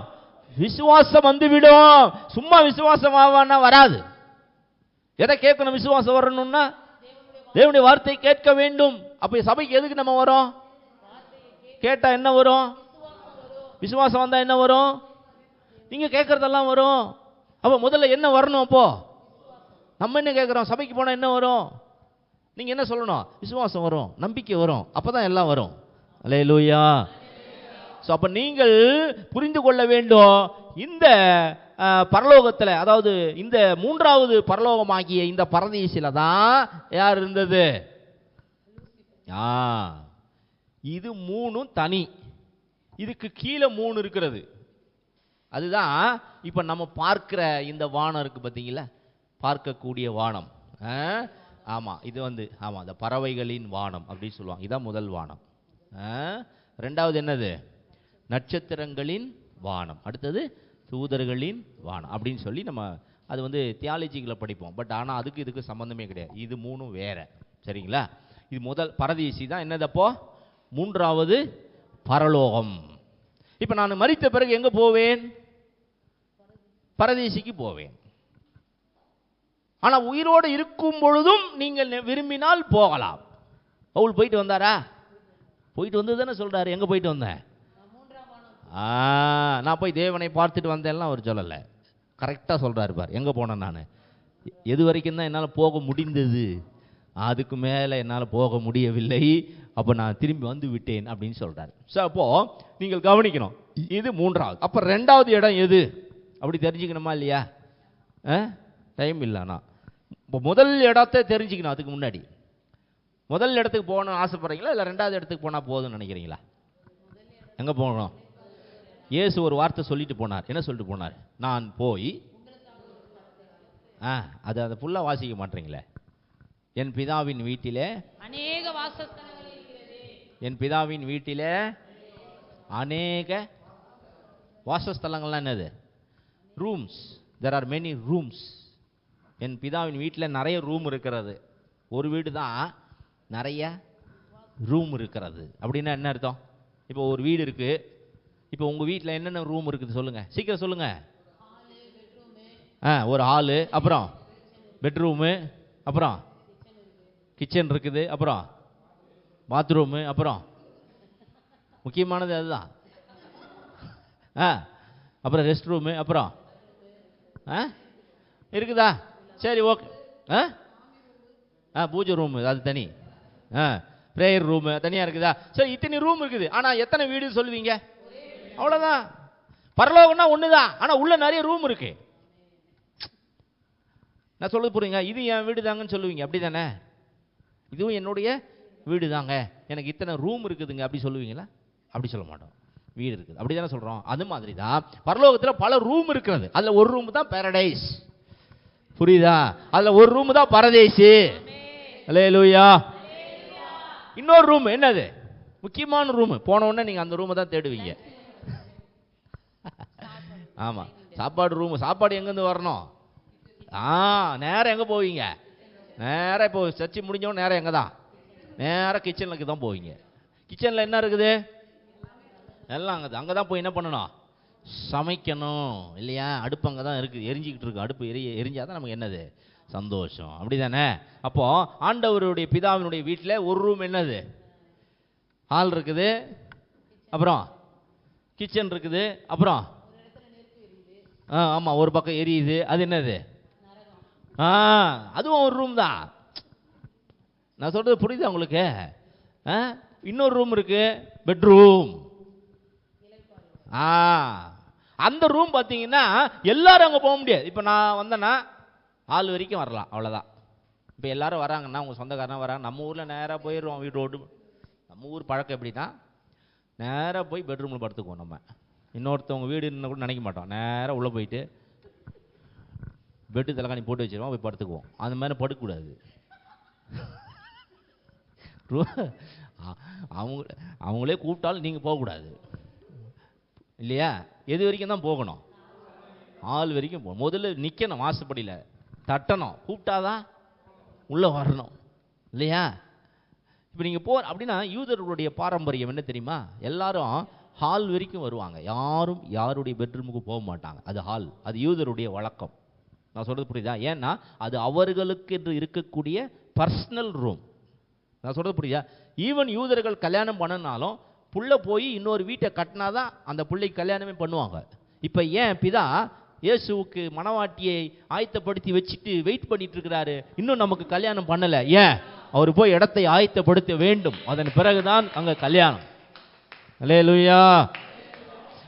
விசுவாசம் வந்துவிடும். சும்மா விசுவாசம் ஆவானா வராது. எதை கேட்கணும்? விசுவாசம் வரணும்னா தேவனுடைய வார்த்தை கேட்க வேண்டும். அப்ப சபைக்கு எதுக்கு நம்ம வரோம்? கேட்டா என்ன வரும்? விசுவாசம் வந்தா என்ன வரும்? நீங்க கேட்கறதெல்லாம் வரும். அப்ப முதல்ல என்ன வரணும்? அப்போ நம்ம என்ன கேட்கிறோம்? சபைக்கு போனா என்ன வரும்? நீங்க என்ன சொல்லணும்? விசுவாசம் வரும், நம்பிக்கை வரும், அப்பதான் எல்லாம் வரும். அல்லேலூயா. சோ அப்ப நீங்கள் புரிந்து கொள்ள வேண்டும், இந்த பரலோகத்துல, அதாவது இந்த 3வது பரலோகமாகிய இந்த பரதீசில தான் யார் இருந்தது? இது 3ம் தனி. இதுக்கு கீழே 3 இருக்கிறது. அதுதான் இப்ப நம்ம பார்க்கிற இந்த வானம் இருக்கு பாத்தீங்களா? பார்க்கக்கூடிய வானம். ஆமா, இது ஆமா, இந்த பறவைகளின் வானம் அப்படின்னு சொல்லுவாங்க. இதான் முதல் வானம். 2வது என்னது? நட்சத்திரங்களின் வானம். அடுத்தது தூதர்களின் வானம் அப்படின்னு சொல்லி நம்ம அது தியாலஜிகளை படிப்போம். பட் ஆனால் அதுக்கு இதுக்கு சம்பந்தமே கிடையாது. இது 3ம் வேற. சரிங்களா? இது முதல் பரதீசி தான். என்னதப்போ 3வது பரலோகம். இப்ப நான் மரித்த பிறகு எங்க போவேன்? பரதீசிக்கு போவேன். ஆனா உயிரோடு இருக்கும் பொழுதும் நீங்கள் விரும்பினால் போகலாம். பவுல் போயிட்டு வந்தாரா? போயிட்டு வந்து தானே சொல்றாரு. எங்க போயிட்டு வந்தேன்? நான் போய் தேவனை பார்த்துட்டு வந்தேன்லாம் அவர் சொல்லலை. கரெக்டாக சொல்றாரு பார். எங்க போனேன் நான்? எது வரைக்கும் தான் என்னால் போக முடிந்தது, அதுக்கு மேலே என்னால் போக முடியவில்லை, அப்போ நான் திரும்பி வந்து விட்டேன் அப்படின்னு சொல்றாரு. ஸோ அப்போ நீங்கள் கவனிக்கணும், இது 3வது. அப்போ 2வது இடம் எது அப்படி தெரிஞ்சுக்கணுமா இல்லையா? டைம் இல்லைண்ணா. இப்போ முதல் இடத்தை தெரிஞ்சுக்கணும். அதுக்கு முன்னாடி முதல் இடத்துக்கு போகணும்னு ஆசைப்படுறீங்களா, இல்லை 2வது இடத்துக்கு போனால் போதும்னு நினைக்கிறீங்களா? எங்கே போகணும்? இயேசு ஒரு வார்த்தை சொல்லிட்டு போனார். என்ன சொல்லிட்டு போனார்? நான் போய் அதை ஃபுல்லாக வாசிக்க மாட்டீங்களே. என் பிதாவின் வீட்டிலே அநேக வாசஸ்தலங்கள் இருக்கிறது. என் பிதாவின் வீட்டிலே அநேக வாசஸ்தலங்கள்லாம் என்னது? Rooms. There are many rooms. என் பிதாவின் வீட்டில் நிறைய ரூம் இருக்கிறது. ஒரு வீடு தான் நிறைய ரூம் இருக்கிறது. அப்படின்னா என்ன அர்த்தம்? இப்போ ஒரு வீடு இருக்கு. இப்போ உங்க வீட்டில் என்னென்ன ரூம் இருக்குது சொல்லுங்க, சீக்கிரம் சொல்லுங்க. ஒரு ஹாலு, அப்புறம் பெட்ரூமு, அப்புறம் கிச்சன் இருக்குது, அப்புறம் பாத்ரூமு, அப்புறம் முக்கியமானது அதுதான். அப்புறம் ரெஸ்ட் ரூமு, அப்புறம் இருக்குதா? சரி, ஓகே. பூஜை ரூமு அது தனி, பிரேயர் ரூமு தனியா இருக்குதா? சரி, இத்தனை ரூம் இருக்குது. ஆனா எத்தனை வீடு சொல்லுவீங்க? அவ்வளவுதான். பரலோகம்னா ஒண்ணுதான், ஆனா உள்ள நிறைய ரூம் இருக்கு. நான் சொல்ல போறீங்க, இது என் வீடு தாங்கன்னு சொல்லுவீங்க, அப்படிதானே? இதுவும் என்னுடைய வீடு தாங்க, எனக்கு இத்தனை ரூம் இருக்குதுங்க அப்படி சொல்லுவீங்களா? அப்படி சொல்ல மாட்டோம். வீடு இருக்குது அப்படிதானே சொல்றோம். அது மாதிரி தான் பரலோகத்தில் பல ரூம் இருக்கிறது. அதுல ஒரு ரூம் தான் பாரடைஸ். புரியுதா? அதுல ஒரு ரூம் தான் பரதேசி. அல்லேலூயா. இன்னொரு ரூம் என்னது? முக்கியமான ரூம். போன உடனே நீங்க அந்த ரூமை தான் தேடுவீங்க. ஆமா, சாப்பாடு ரூம். சாப்பாடு எங்கேருந்து வரணும்? நேரம் எங்க போவீங்க? நேரம் இப்போ சர்ச்சை முடிஞ்சவங்க நேரம் எங்க தான்? நேரம் கிச்சனுக்கு தான் போவீங்க. கிச்சன்ல என்ன இருக்குது? எல்லாம் அங்கே தான் போய் என்ன பண்ணணும்? சமைக்கணும் இல்லையா? அடுப்பு அங்கே தான் இருக்குது, எரிஞ்சிக்கிட்டு இருக்கு. அடுப்பு எரிஞ்சாதான் நமக்கு என்னது? சந்தோஷம். அப்படி தானே? அப்போ ஆண்டவருடைய பிதாவினுடைய வீட்டில் ஒரு ரூம் என்னது? ஹால் இருக்குது, அப்புறம் கிச்சன் இருக்குது, அப்புறம் ஆமாம் ஒரு பக்கம் எரியுது, அது என்னது? அதுவும் ஒரு ரூம் தான். நான் சொல்றது புரியுதா உங்களுக்கு? இன்னொரு ரூம் இருக்கு, பெட்ரூம். அந்த ரூம் பார்த்தீங்கன்னா எல்லாரும் அங்கே போக முடியாது. இப்போ நான் வந்தேன்னா ஆள் வரைக்கும் வரலாம், அவ்வளோதான். இப்போ எல்லாரும் வராங்கன்னா உங்கள் சொந்தக்காரனா வராங்க, நம்ம ஊரில் நேராக போயிடுவோம். வீட்டோடு நம்ம ஊர் பழக்கம் எப்படின்னா நேராக போய் பெட்ரூமில் படுத்துக்குவோம். நம்ம இன்னொருத்தவங்க வீடு இன்னும் கூட நினைக்க மாட்டோம். நேராக உள்ளே போயிட்டு பெட்டு தலைகாணி போட்டு வச்சிருவோம், போய் படுத்துக்குவோம். அந்த மாதிரி படுக்கக்கூடாது. அவங்களே கூப்பிட்டாலும் நீங்கள் போகக்கூடாது இல்லையா? எது வரைக்கும் தான் போகணும்? ஆள் வரைக்கும் போகணும். முதல்ல நிற்கணும், வாசப்படியில் தட்டணும், கூப்பிட்டாதான் உள்ளே வரணும் இல்லையா? இப்போ நீங்கள் அப்படின்னா யூதர்களுடைய பாரம்பரியம் என்ன தெரியுமா? எல்லாரும் ஹால் வரைக்கும் வருவாங்க, யாரும் யாருடைய பெட்ரூமுக்கு போக மாட்டாங்க. அது ஹால், அது யூதருடைய வழக்கம். நான் சொல்கிறது புரியுதா? ஏன்னா அது அவர்களுக்கு என்று இருக்கக்கூடிய பர்சனல் ரூம். நான் சொல்கிறது புரியுதா? ஈவன் யூதர்கள் கல்யாணம் பண்ணனாலும் புள்ள போய் இன்னொரு வீட்டை கட்டினாதான் அந்த பிள்ளைக்கு கல்யாணமே பண்ணுவாங்க. இப்போ ஏன் பிதா இயேசுவுக்கு மணவாட்டியை ஆயத்தப்படுத்தி வச்சுட்டு வெயிட் பண்ணிட்டு இருக்கிறாரு, இன்னும் நமக்கு கல்யாணம் பண்ணலை? ஏன்? அவர் போய் இடத்தை ஆயத்தப்படுத்த வேண்டும், அதன் பிறகுதான் அங்கே கல்யாணம். அல்லேலூயா.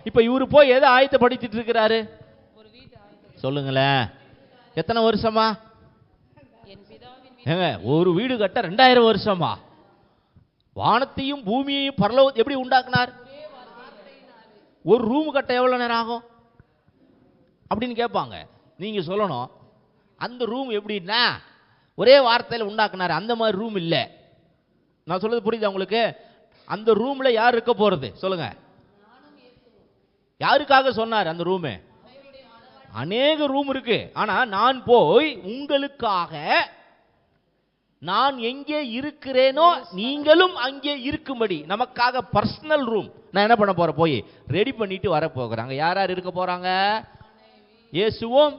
இப்போ இவரு போய் எதை ஆயத்தப்படுத்திட்டு இருக்கிறாரு சொல்லுங்களேன்? எத்தனை வருஷமா? ஒரு வீடு கட்ட 2000 வருஷமா? வானத்தையும் பூமியையும் பரலோகத்தை எப்படி உண்டாக்குனார்? ஒரு ரூம் கட்ட எவ்வளவு நேரம் ஆகும் அப்படின்னு கேட்பாங்க. நீங்க சொல்லணும், அந்த ரூம் எப்படின்னா ஒரே வார்த்தையில் உண்டாக்குனார், அந்த மாதிரி ரூம் இல்லை. நான் சொல்றது புரியுதா உங்களுக்கு? அந்த ரூம்ல யார் இருக்க போறது சொல்லுங்க? யாருக்காக சொன்னார் அந்த ரூமு? அநேக ரூம் இருக்கு. ஆனா நான் போய் உங்களுக்காக, நான் எங்கே இருக்கிறேனோ நீங்களும் அங்கே இருக்கும்படி, நமக்காக பர்சனல் ரூம் நான் என்ன பண்ண போறேன்? போய் ரெடி பண்ணிட்டு வர போகிறாங்க. யார் யார் இருக்க போறாங்க? இயேசுவும்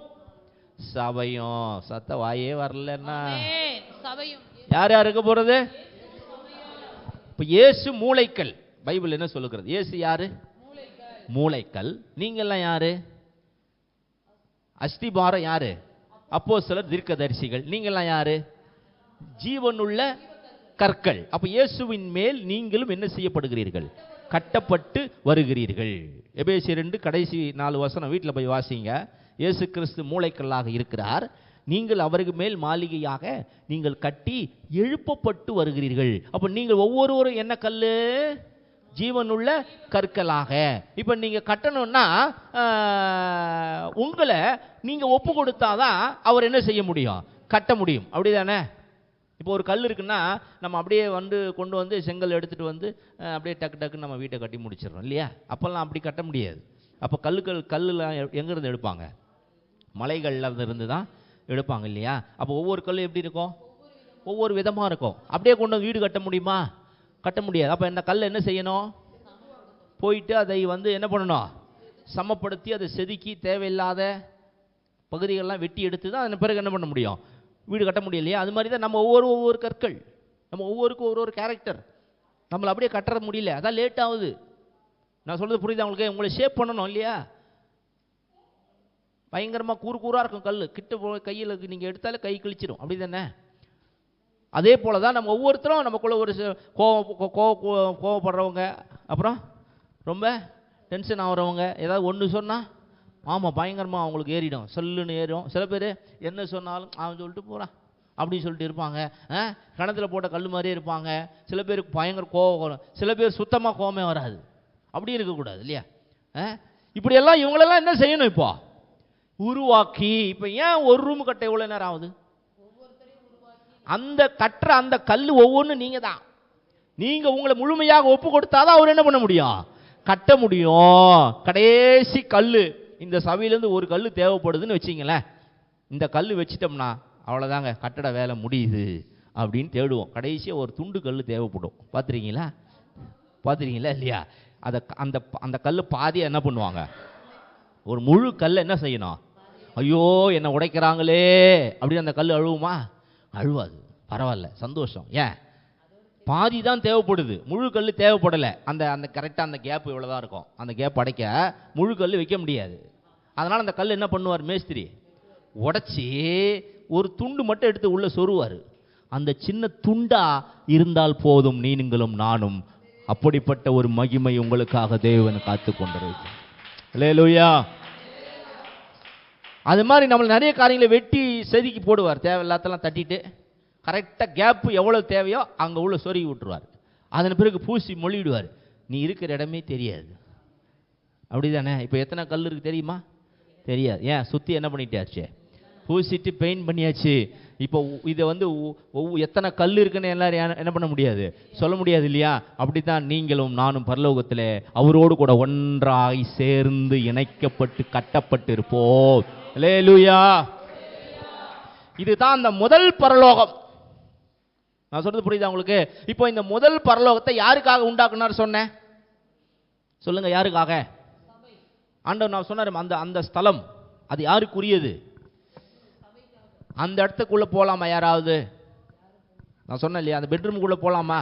சபையும். சத்த வாயே வரலன்னா யார் யார் இருக்க போறது? இப்ப இயேசு மூளைக்கல். பைபிள் என்ன சொல்லுகிறது? இயேசு யாரு? மூளைக்கல். நீங்க எல்லாம் யாரு? அஸ்திபாரம். யாரு? அப்போஸ்தலர், தீர்க்கதரிசிகள். நீங்க எல்லாம் யாரு? ஜீவனுள்ள கற்கள். அப்ப இயேசுவின் மேல் நீங்களும் என்ன செய்யப்படுகிறீர்கள்? கட்டப்பட்டு வருகிறீர்கள். எபேசியர் 2 கடைசி 4 வசனம் வீட்டில் போய் வாசிங்க. இயேசு கிறிஸ்து மூளைக்கல்லாக இருக்கிறார், நீங்கள் அவருக்கு மேல் மாளிகையாக நீங்கள் கட்டி எழுப்பப்பட்டு வருகிறீர்கள். அப்ப நீங்கள் ஒவ்வொருவரும் என்ன கல்லு? ஜீவனுள்ள கற்களாக. இப்ப நீங்க கட்டணும்னா உங்களை நீங்க ஒப்பு கொடுத்தாதான் அவர் என்ன செய்ய முடியும்? கட்ட முடியும். அப்படிதானே? இப்போ ஒரு கல் இருக்குன்னா நம்ம அப்படியே கொண்டு வந்து செங்கல் எடுத்துட்டு வந்து அப்படியே டக்கு டக்குன்னு நம்ம வீட்டை கட்டி முடிச்சிடறோம் இல்லையா? அப்பெல்லாம் அப்படி கட்ட முடியாது. அப்போ கல்லுலாம் எங்கேருந்து எடுப்பாங்க? மலைகள்ல இருந்து தான் எடுப்பாங்க இல்லையா? அப்போ ஒவ்வொரு கல்லும் எப்படி இருக்கும்? ஒவ்வொரு விதமாக இருக்கும். அப்படியே கொண்டு வந்து வீடு கட்ட முடியுமா? கட்ட முடியாது. அப்போ இந்த கல் என்ன செய்யணும்? போயிட்டு அதை என்ன பண்ணணும்? சமப்படுத்தி அதை செதுக்கி தேவையில்லாத பகுதிகளெலாம் வெட்டி எடுத்து தான் அதன் பிறகு என்ன பண்ண முடியும்? வீடு கட்ட முடியலையா? அது மாதிரி தான் நம்ம ஒவ்வொரு கற்கள், நம்ம ஒவ்வொருக்கும் ஒரு கேரக்டர். நம்மளை அப்படியே கட்டுற முடியல, அதான் லேட் ஆகுது. நான் சொல்றது புரியுதா உங்களுக்கு? உங்களை ஷேப் பண்ணணும் இல்லையா? பயங்கரமாக கூறாக இருக்கும் கல், கிட்ட கையில் நீங்கள் எடுத்தாலே கை கிழிச்சிடும். அப்படி தானே? அதே போல தான் நம்ம ஒவ்வொருத்தரும் நமக்குள்ள ஒரு கோவப்படுறவங்க, அப்புறம் ரொம்ப டென்ஷன் ஆகிறவங்க, ஏதாவது ஒன்று சொன்னால் ஆமாம் பயங்கரமாக அவங்களுக்கு ஏறிடும், சொல்லுன்னு ஏறும். சில பேர் என்ன சொன்னாலும் அவன் சொல்லிட்டு போகிறான் அப்படின்னு சொல்லிட்டு இருப்பாங்க. கணத்தில் போட்ட கல் மாதிரியே இருப்பாங்க. சில பேருக்கு பயங்கர கோவம் வரும், சில பேர் சுத்தமாக கோவமே வராது. அப்படி இருக்கக்கூடாது இல்லையா? இப்படியெல்லாம் இவங்களெல்லாம் என்ன செய்யணும்? இப்போ உருவாக்கி. இப்போ ஏன் ஒரு ரூம் கட்ட எவ்வளோ நேரம் ஆகுது? அந்த கட்டுற அந்த கல் ஒவ்வொன்றும் நீங்கள் தான். நீங்கள் உங்களை முழுமையாக ஒப்பு கொடுத்தாதான் அவர் என்ன பண்ண முடியும்? கட்ட முடியும். கடைசி கல் இந்த சபையிலேருந்து ஒரு கல் தேவைப்படுதுன்னு வச்சிங்களேன். இந்த கல் வச்சிட்டோம்னா அவ்வளோதாங்க, கட்டட வேலை முடியுது அப்படின்னு தேடுவோம். கடைசியாக ஒரு துண்டு கல் தேவைப்படும். பார்த்துருக்கீங்களா இல்லையா? அதை அந்த கல் பாதியாக என்ன பண்ணுவாங்க? ஒரு முழு கல்லை என்ன செய்யணும்? ஐயோ என்னை உடைக்கிறாங்களே அப்படின்னு அந்த கல் அழுவுமா? அழுவாது. பரவாயில்ல, சந்தோஷம். ஏன்? பாதி தான் தேவைப்படுது, முழு கல் தேவைப்படலை. அந்த அந்த கரெக்டாக அந்த கேப் இவ்வளோதான் இருக்கும். அந்த கேப் அடைக்க முழு கல் வைக்க முடியாது. அதனால் அந்த கல் என்ன பண்ணுவார் மேஸ்திரி? உடைச்சி ஒரு துண்டு மட்டும் எடுத்து உள்ளே சொருவார். அந்த சின்ன துண்டா இருந்தால் போதும், நீங்களும் நானும் அப்படிப்பட்ட ஒரு மகிமை உங்களுக்காக தேவன் காத்து கொண்டிருக்கிறார். அல்லேலூயா. அது மாதிரி நம்மளை நிறைய காரியங்களை வெட்டி செதுக்கி போடுவார். தேவையில்லாதெல்லாம் தட்டிட்டு கரெக்டாக கேப்பு எவ்வளோ தேவையோ அங்கே உள்ள சொருகி விட்டுருவார். அதன் பிறகு பூசி மொழிவிடுவார். நீ இருக்கிற இடமே தெரியாது. அப்படி தானே? இப்போ எத்தனை கல் இருக்குது தெரியுமா? தெரியாது. ஏன்? சுற்றி என்ன பண்ணிட்டாச்சு? பூசிட்டு பெயிண்ட் பண்ணியாச்சு. இப்போ இதை வந்து எத்தனை கல் இருக்குன்னு எல்லாரும் என்ன பண்ண முடியாது, சொல்ல முடியாது இல்லையா? அப்படித்தான் நீங்களும் நானும் பரலோகத்தில் அவரோடு கூட ஒன்றாய் சேர்ந்து இணைக்கப்பட்டு கட்டப்பட்டு இருப்போம். அல்லேலூயா. இதுதான் அந்த முதல் பரலோகம். நான் சொல்றது புரியுதா உங்களுக்கு? இப்போ இந்த முதல் பரலோகத்தை யாருக்காக உண்டாக்குனார் சொன்னேன்? சொல்லுங்க, யாருக்காக? ஆண்டவர் நான் சொன்னார், அந்த அந்த ஸ்தலம் அது யாருக்குரியது? அந்த இடத்துக்குள்ள போகலாமா யாராவது? நான் சொன்னேன் இல்லையா, அந்த பெட்ரூமுக்குள்ள போகலாமா?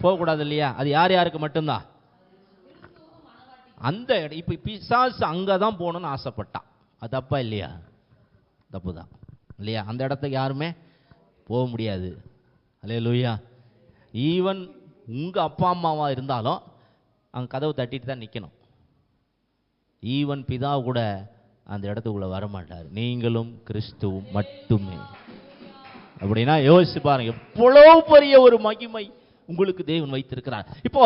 போகக்கூடாது இல்லையா? அது யார் யாருக்கு மட்டும்தான்? அந்த இடம். இப்போ பிசாசு அங்கே தான் போகணும்னு ஆசைப்பட்டான். அது தப்பா இல்லையா? தப்பு தான் இல்லையா? அந்த இடத்துக்கு யாருமே போக முடியாது. அல்லேலூயா. ஈவன் உங்கள் அப்பா அம்மாவாக இருந்தாலும் அங்கே கதவு தட்டிட்டு தான் நிற்கணும். ஈவன் பிதா கூட அந்த இடத்துக்குள்ளே வரமாட்டார். நீங்களும் கிறிஸ்துவும் மட்டுமே. அப்படின்னா யோசிச்சு பாருங்க, எவ்வளவு பெரிய ஒரு மகிமை உங்களுக்கு தேவன் வைத்திருக்கிறார். இப்போ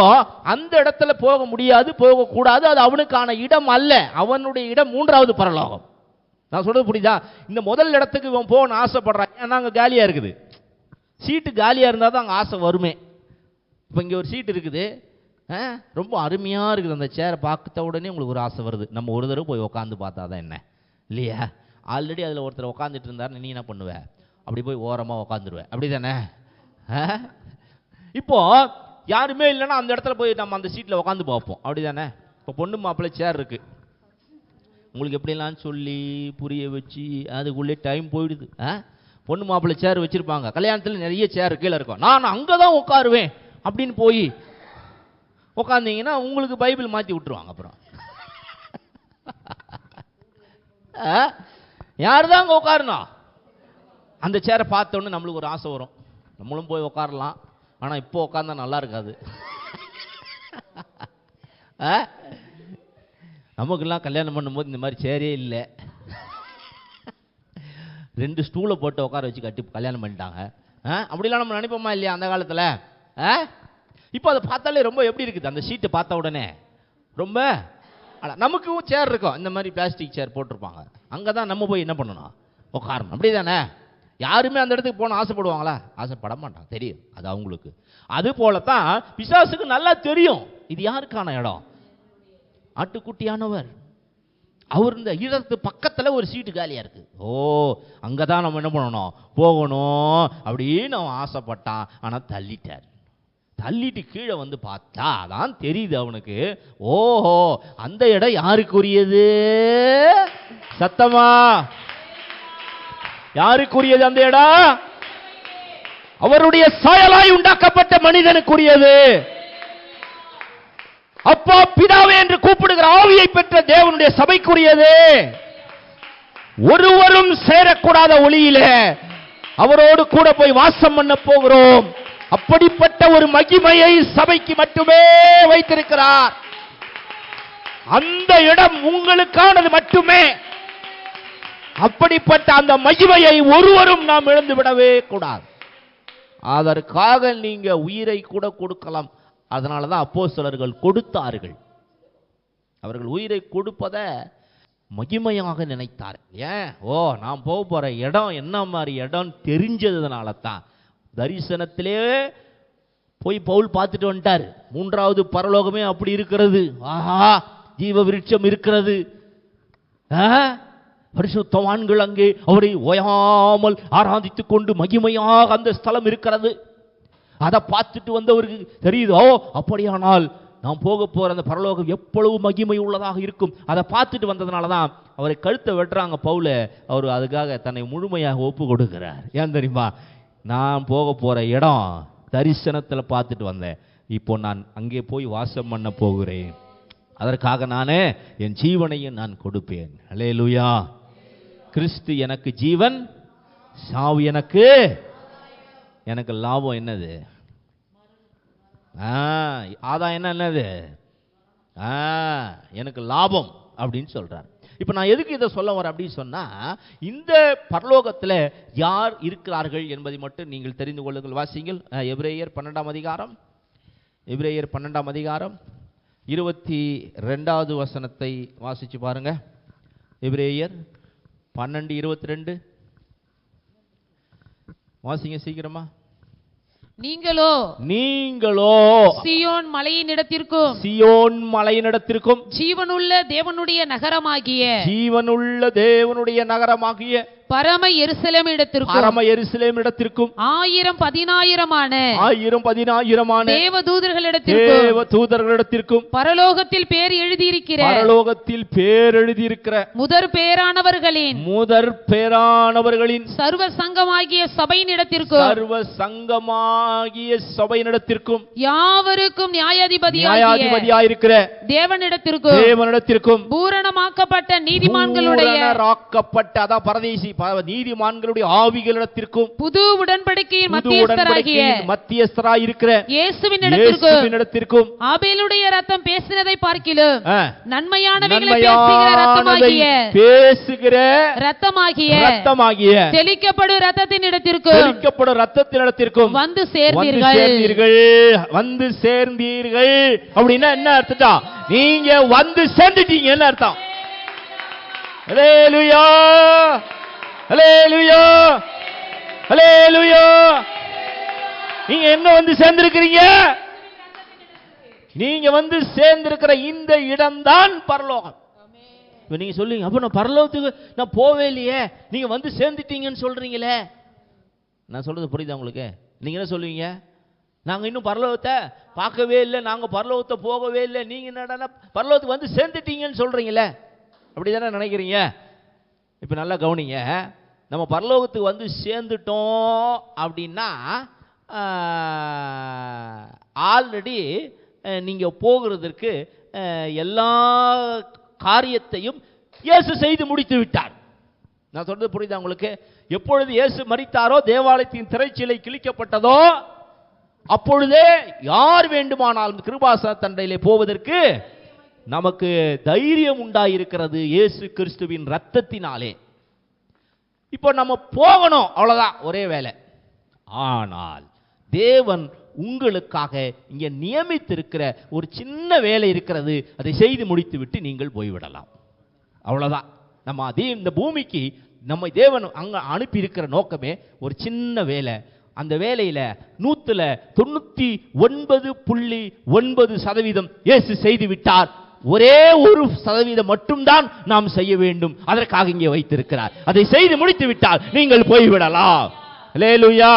அந்த இடத்துல போக முடியாது, போகக்கூடாது. அது அவனுக்கான இடம் அல்ல. அவனுடைய இடம் மூன்றாவது பரலோகம். நான் சொல்றது புரியுதா? இந்த முதல் இடத்துக்கு இவன் போகணும்னு ஆசைப்படுறான். ஏன்னா அங்கே காலியாக இருக்குது. சீட்டு காலியாக இருந்தால் தான் அங்கே ஆசை வருமே. இப்போ இங்கே ஒரு சீட்டு இருக்குது, ரொம்ப அருமையாக இருக்குது. அந்த சேரை பார்த்த உடனே உங்களுக்கு ஒரு ஆசை வருது. நம்ம ஒரு தடவை போய் உட்காந்து பார்த்தா தான் என்ன இல்லையா? ஆல்ரெடி அதில் ஒருத்தர் உட்காந்துட்டு இருந்தார், நீ என்ன பண்ணுவ? அப்படி போய் ஓரமாக உட்காந்துருவேன். அப்படி தானே? இப்போ யாருமே இல்லைன்னா அந்த இடத்துல போய் நம்ம அந்த சீட்டில் உட்காந்து பார்ப்போம். அப்படி தானே? இப்போ பொண்ணு மாப்பிள்ளை சேர் இருக்குது. உங்களுக்கு எப்படிலாம் சொல்லி புரிய வச்சு அதுக்குள்ளே டைம் போயிடுது. பொண்ணு மாப்பிள்ளை சேர் வச்சுருப்பாங்க. கல்யாணத்தில் நிறைய சேர் கீழே இருக்கும். நான் அங்கே தான் உட்காருவேன் அப்படின்னு போய் உட்காந்தீங்கன்னா உங்களுக்கு பைபிள் மாற்றி விட்டுருவாங்க. அப்புறம் யார் தான் அங்கே உட்காரணும்? அந்த சேரை பார்த்தோன்னு நம்மளுக்கு ஒரு ஆசை வரும், நம்மளும் போய் உட்காரலாம். ஆனால் இப்போ உட்காந்தா நல்லா இருக்காது. நமக்கெல்லாம் கல்யாணம் பண்ணும்போது இந்த மாதிரி சேரே இல்லை. 2 ஸ்டூலை போட்டு உட்கார வச்சு கட்டி கல்யாணம் பண்ணிட்டாங்க. அப்படிலாம் நம்ம நினைப்போமா இல்லையா அந்த காலத்தில்? இப்போ அதை பார்த்தாலே ரொம்ப எப்படி இருக்குது, அந்த சீட்டை பார்த்த உடனே ரொம்ப நமக்கும் சேர் இருக்கும். இந்த மாதிரி பிளாஸ்டிக் சேர் போட்டிருப்பாங்க. அங்கே தான் நம்ம போய் என்ன பண்ணணும்? உட்காரணும். அப்படி தானே? யாருமே அந்த இடத்துக்கு போன ஆசைப்படுவாங்களா? ஆசைப்பட மாட்டாங்க. தெரியும் அது அவங்களுக்கு. அது போலத்தான் பிசாசுக்கு நல்லா தெரியும் இது யாருக்கான இடம். ஆட்டுக்குட்டியானவர் அவர் இந்த இடத்து பக்கத்தில் ஒரு சீட்டு காலியாக இருக்கு. ஓ, அங்கே தான் நம்ம என்ன பண்ணணும்? போகணும் அப்படின்னு அவன் ஆசைப்பட்டான். ஆனால் தள்ளிட்டார். தள்ளிட்டு கீழே வந்து பார்த்தா தான் தெரியுது அவனுக்கு, ஓஹோ அந்த இடம் யாருக்குரியது? சத்தமா யாருக்குரியது அந்த இடம்? அவருடைய சாயலாய் உண்டாக்கப்பட்ட மனிதனுக்குரியது. அப்பா பிதாவே என்று கூப்பிடுகிற ஆவியை பெற்ற தேவனுடைய சபைக்குரியது. ஒருவரும் சேரக்கூடாத ஒளியிலே அவரோடு கூட போய் வாசம் பண்ண போகிறோம். அப்படிப்பட்ட ஒரு மகிமையை சபைக்கு மட்டுமே வைத்திருக்கிறார். அந்த இடம் உங்களுக்கானது மட்டுமே. அப்படிப்பட்ட அந்த மகிமையை ஒருவரும் நாம் இழந்து விடவே கூடாது. அதற்காக நீங்க உயிரை கூட கொடுக்கலாம். அதனாலதான் அப்போஸ்தலர்கள் கொடுத்தார்கள். அவர்கள் உயிரை கொடுப்பதை மகிமையாக நினைத்தார். ஏன்? ஓ, நான் போக போற இடம் என்ன மாதிரி இடம் தெரிஞ்சதுனால தான். தரிசனத்திலே போய் பவுல் பார்த்துட்டு வந்துட்டார். மூன்றாவது பரலோகமே அப்படி இருக்கிறது. ஆஹா, ஜீவ விருட்சம் இருக்கிறது. பரிசுத்தவான்கள் அங்கே அவரை ஓயாமல் ஆராதித்துக் கொண்டு மகிமையாக அந்த ஸ்தலம் இருக்கிறது. அதை பார்த்துட்டு வந்தவருக்கு தெரியுது, ஓ அப்படியானால் நாம் போக போற அந்த பரலோகம் எவ்வளவு மகிமை உள்ளதாக இருக்கும். அதை பார்த்துட்டு வந்ததுனால தான் அவரை கழுத்தை வெட்டுறாங்க பவுல. அவர் அதுக்காக தன்னை முழுமையாக ஒப்பு கொடுக்கிறார். ஏன் தெரியுமா? நான் போக போற இடம் தரிசனத்தில் பார்த்துட்டு வந்தேன், இப்போ நான் அங்கே போய் வாசம் பண்ண போகிறேன், அதற்காக நானே என் ஜீவனையும் நான் கொடுப்பேன். அல்லேலூயா. கிறிஸ்து எனக்கு ஜீவன், சாவு எனக்கு லாபம். என்னது ஆதாயம்? என்னது எனக்கு லாபம் அப்படின்னு சொல்றார். இப்ப நான் எதுக்கு இதை சொல்ல வரேன் அப்படின்னு சொன்னா, இந்த பரலோகத்தில் யார் இருக்கிறார்கள் என்பதை மட்டும் நீங்கள் தெரிந்து கொள்ளுங்கள். வாசிங்கள் எபிரேயர் 12ஆம் அதிகாரம், எபிரேயர் 12ஆம் அதிகாரம் 22வது வசனத்தை வாசிச்சு பாருங்க. எபிரேயர் 12:22 வாசிங்க சீக்கிரமா. நீங்களோ சீயோன் மலையினிடத்திற்கும் ஜீவனுள்ள தேவனுடைய நகரமாகிய பரம எருசலேமிடத்திற்கும் 1000-10,000 தேவதூதர்களிடத்திற்கும் பரலோகத்தில் பேர் எழுதியிருக்கிற முதற் பேரானவர்களின் சர்வ சங்கமாகிய சபையினிடத்திற்கும் யாவருக்கும் நியாயாதிபதியாயிருக்கிற தேவனிடத்திற்கும் பூரணமாக்கப்பட்ட நீதிமான்களுடைய பரதேசி நீதிமான்களுடைய ஆவிகளிடத்திற்கும் புது உடன்படிக்கையின் மத்தியஸ்தராயிருக்கிற இயேசுவினிடத்திற்கும் ஆபேலுடைய இரத்தம் பேசினதை பார்க்கிலும் நன்மையானவைகளை பேசுகிற இரத்தமாகிய தெளிக்கப்படும் இரத்தத்தினிடத்திற்கும் வந்து சேர்ந்தீர்கள். அப்படின்னா என்ன அர்த்தம்? நீங்க வந்து சேர்ந்துட்டீங்கன்னு அர்த்தம். அல்லேலூயா, அல்லேலூயா, அல்லேலூயா. நீங்க என்ன வந்து சேர்ந்திருக்கிறீங்க? நீங்க வந்து சேர்ந்திருக்கிற இந்த இடம்தான் பரலோகம். நீங்க சொல்லுங்க, அப்ப நான் பரலோகத்துக்கு நான் போவே இல்லையே, நீங்க வந்து சேர்ந்துட்டீங்கன்னு சொல்றீங்களே. நான் சொல்றது புரியுதா உங்களுக்கு? நீங்க என்ன சொல்லுவீங்க? நாங்க இன்னும் பரலோகத்தை பார்க்கவே இல்லை, நாங்க பரலோகத்தை போகவே இல்லை, நீங்க என்னடா பரலோகத்துக்கு வந்து சேர்ந்துட்டீங்கன்னு சொல்றீங்களே, அப்படிதானே நினைக்கிறீங்க? இப்ப நல்லா கவனிங்க. நம்ம பரலோகத்துக்கு வந்து சேர்ந்துட்டோம் அப்படின்னா ஆல்ரெடி நீங்க போகிறதுக்கு எல்லா காரியத்தையும் இயேசு செய்து முடித்து விட்டார். நான் சொல்றது புரியுதா உங்களுக்கு? எப்பொழுது இயேசு மரித்தாரோ, தேவாலயத்தின் திரைச்சீலை கிழிக்கப்பட்டதோ, அப்பொழுதே யார் வேண்டுமானாலும் கிருபாசன தண்டையிலே போவதற்கு நமக்கு தைரியம் உண்டாயிருக்கிறது, இயேசு கிறிஸ்துவின் இரத்தத்தினாலே. இப்போ நம்ம போகணும், அவ்வளவுதான், ஒரே வேலை. ஆனால் தேவன் உங்களுக்காக இங்கே நியமித்திருக்கிற ஒரு சின்ன வேலை இருக்கிறது, அதை செய்து முடித்து விட்டு நீங்கள் போய்விடலாம். அவ்வளவுதான். நம்ம அதே இந்த பூமிக்கு நம்மை தேவன் அங்க அனுப்பி இருக்கிற நோக்கமே ஒரு சின்ன வேலை. அந்த வேலையில 99.9% இயேசு செய்து விட்டார். ஒரே 1% மட்டும்தான் நாம் செய்ய வேண்டும். அதற்காக இங்கே வைத்திருக்கிறார். அதை செய்து முடித்து விட்டால் நீங்கள் போய்விடலாம். அல்லேலூயா.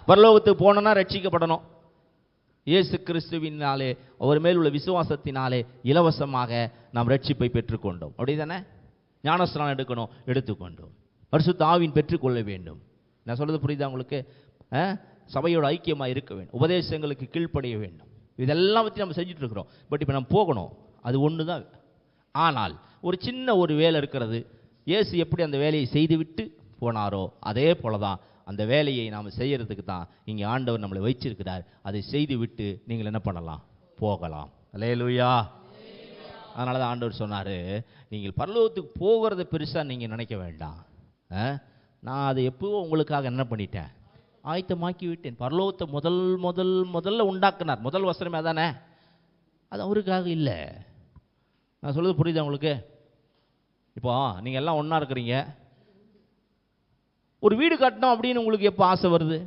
பரலோகத்துக்கு போனோம்னா ரட்சிக்கப்படணும். இயேசு கிறிஸ்துவினாலே, அவர் மேல் உள்ள விசுவாசத்தினாலே இலவசமாக நாம் ரட்சிப்பை பெற்றுக்கொண்டோம். அப்படிதானே? ஞானஸ்நானம் எடுக்கணும், எடுத்துக்கொண்டோம். பரிசுத்த ஆவியின் பெற்றுக்கொள்ள வேண்டும். நான் சொல்றது புரியுதா உங்களுக்கு? சபையோட ஐக்கியமாக இருக்க வேண்டும், உபதேசங்களுக்கு கீழ்ப்படிய வேண்டும். இதெல்லாம் பற்றி நம்ம செஞ்சுட்டு இருக்கிறோம். பட் இப்போ நம்ம போகணும், அது ஒன்று தான். ஆனால் ஒரு சின்ன ஒரு வேலை இருக்கிறது. இயேசு எப்படி அந்த வேலையை செய்துவிட்டு போனாரோ அதே போல தான் அந்த வேலையை நாம் செய்யறதுக்கு தான் இங்கே ஆண்டவர் நம்மளை வச்சிருக்கிறார். அதை செய்து விட்டு நீங்கள் என்ன பண்ணலாம்? போகலாம். அல்லேலூயா. அதனால தான் ஆண்டவர் சொன்னார், நீங்கள் பரலோகத்துக்கு போகிறத பெருசாக நீங்கள் நினைக்க வேண்டாம். நான் அதை எப்போ உங்களுக்காக என்ன பண்ணிட்டேன்? ஆயத்தமாக்கி விட்டேன். பரலோகத்தை முதல்ல உண்டாக்குனார். முதல் வசனமே அதானே? அது அவருக்காக இல்லை. நான் சொல்றது புரியுதா உங்களுக்கு? இப்போ நீங்கள் எல்லாம் ஒன்றா இருக்கிறீங்க, ஒரு வீடு கட்டணும் அப்படின்னு உங்களுக்கு எப்போ ஆசை வருது?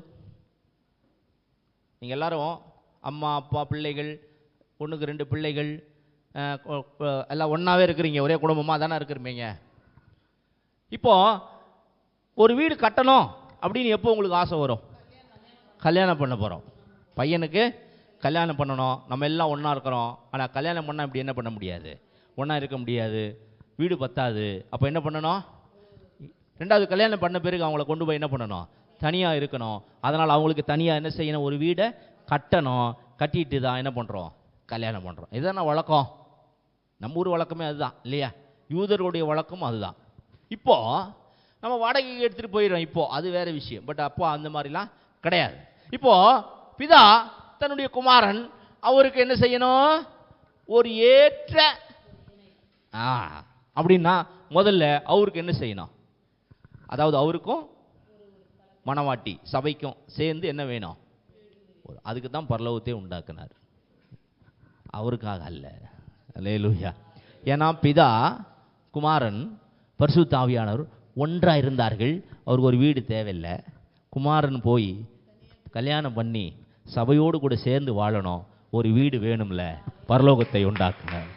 நீங்கள் எல்லாரும் அம்மா அப்பா பிள்ளைகள், 1-2 பிள்ளைகள் எல்லாம் ஒன்றாவே இருக்கிறீங்க, ஒரே குடும்பமாக தானே இருக்கிறீங்க. இப்போ ஒரு வீடு கட்டணும் அப்படின்னு எப்போ உங்களுக்கு ஆசை வரும்? கல்யாணம் பண்ண போகிறோம். பையனுக்கு கல்யாணம் பண்ணணும், நம்ம எல்லாம் ஒன்றா இருக்கிறோம். ஆனால் கல்யாணம் பண்ணால் இப்படி என்ன பண்ண முடியாது, ஒன்றா இருக்க முடியாது, வீடு பத்தாது. அப்போ என்ன பண்ணணும், ரெண்டாவது கல்யாணம் பண்ண பிறகு அவங்கள கொண்டு போய் என்ன பண்ணணும், தனியாக இருக்கணும். அதனால் அவங்களுக்கு தனியாக என்ன செய்யணும், ஒரு வீடை கட்டணும். கட்டிட்டு தான் என்ன பண்ணுறோம், கல்யாணம் பண்ணுறோம். இதுதான் வழக்கம். நம்ம ஊர் வழக்கமே அதுதான் இல்லையா, யூதர்களுடைய வழக்கமும் அதுதான். இப்போது நம்ம வாடகைக்கு எடுத்துகிட்டு போயிடுறோம், இப்போது அது வேறு விஷயம். பட் அப்போ அந்த மாதிரிலாம் கிடையாது. இப்போது பிதா தன்னுடைய குமாரன் அவருக்கு என்ன செய்யணும், ஒரு ஏற்ற அப்படின்னா முதல்ல அவருக்கு என்ன செய்யணும், அதாவது அவருக்கும் மணவாட்டி சபைக்கும் சேர்ந்து என்ன வேணும், அதுக்கு தான் பரலோகத்தை உண்டாக்குனார், அவருக்காக அல்ல. அல்லேலூயா. ஏன்னா பிதா குமாரன் பரிசுத்த ஆவியானவர் ஒன்றாக இருந்தார்கள். அவருக்கு ஒரு வீடு தேவையில்லை. குமாரன் போய் கல்யாணம் பண்ணி சபையோடு கூட சேர்ந்து வாழணும், ஒரு வீடு வேணும்ல, பரலோகத்தை உண்டாக்குனார்.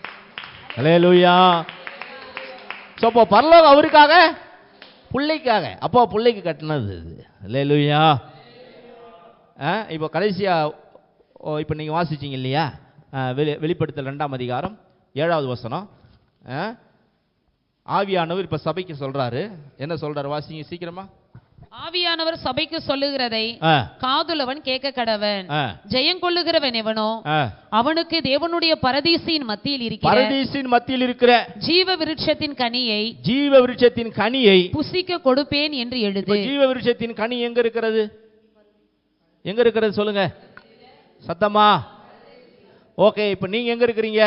அல்லேலூயா. ஸோ அப்போ பரலோகம் அவருக்காக, பிள்ளைக்காக, அப்போ பிள்ளைக்கு கட்டினது இது. அல்லேலூயா. இப்போ கடைசியாக இப்போ நீங்கள் வாசிச்சிங்க இல்லையா, வெளிப்படுத்தல் 2ஆம் அதிகாரம் 7வது வசனம். ஆவியானவர் இப்போ சபைக்கு சொல்றாரு. என்ன சொல்றாரு, வாசிங்க சீக்கிரமா. ஆவியானவர் சபைக்கு சொல்லுகிறதை காதுள்ளவன் கேட்க கடவன். ஜெயங்கொள்ளுகிறவன் எவனோ அவனுக்கு தேவனுடைய பரதீசின் மத்தியில் இருக்கிற ஜீவ விருட்சத்தின் கனியை புசிக்க கொடுப்பேன் என்று எழுது. ஜீவ விருட்சத்தின் கனி எங்க இருக்கிறது, எங்க இருக்கிறது சொல்லுங்க சத்தமா. ஓகே, இப்போ நீங்க எங்க இருக்கிறீங்க?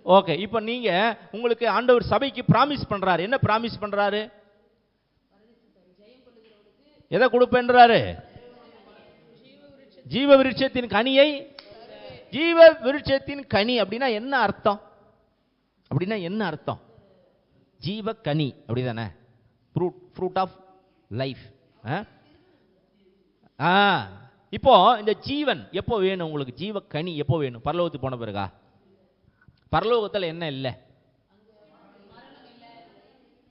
ஓகே, இப்போ நீங்க உங்களுக்கு ஆண்டவர் சபைக்கு பிராமிஸ் பண்றாரு. என்ன பிராமிஸ் பண்றாரு, எதை கொடுப்பேன்றாரு, ஜீவ விருட்சத்தின் கனியை. ஜீவ விருட்சத்தின் கனி அப்படின்னா என்ன அர்த்தம், அப்படின்னா என்ன அர்த்தம், ஜீவ கனி அப்படிதானே, ஃப்ரூட் ஆஃப் லைஃப். இப்போ இந்த ஜீவன் எப்போ வேணும் உங்களுக்கு, ஜீவ கனி எப்போ வேணும், பரலோகத்துக்கு போன பிறகா? பரலோகத்தில் என்ன இல்லை,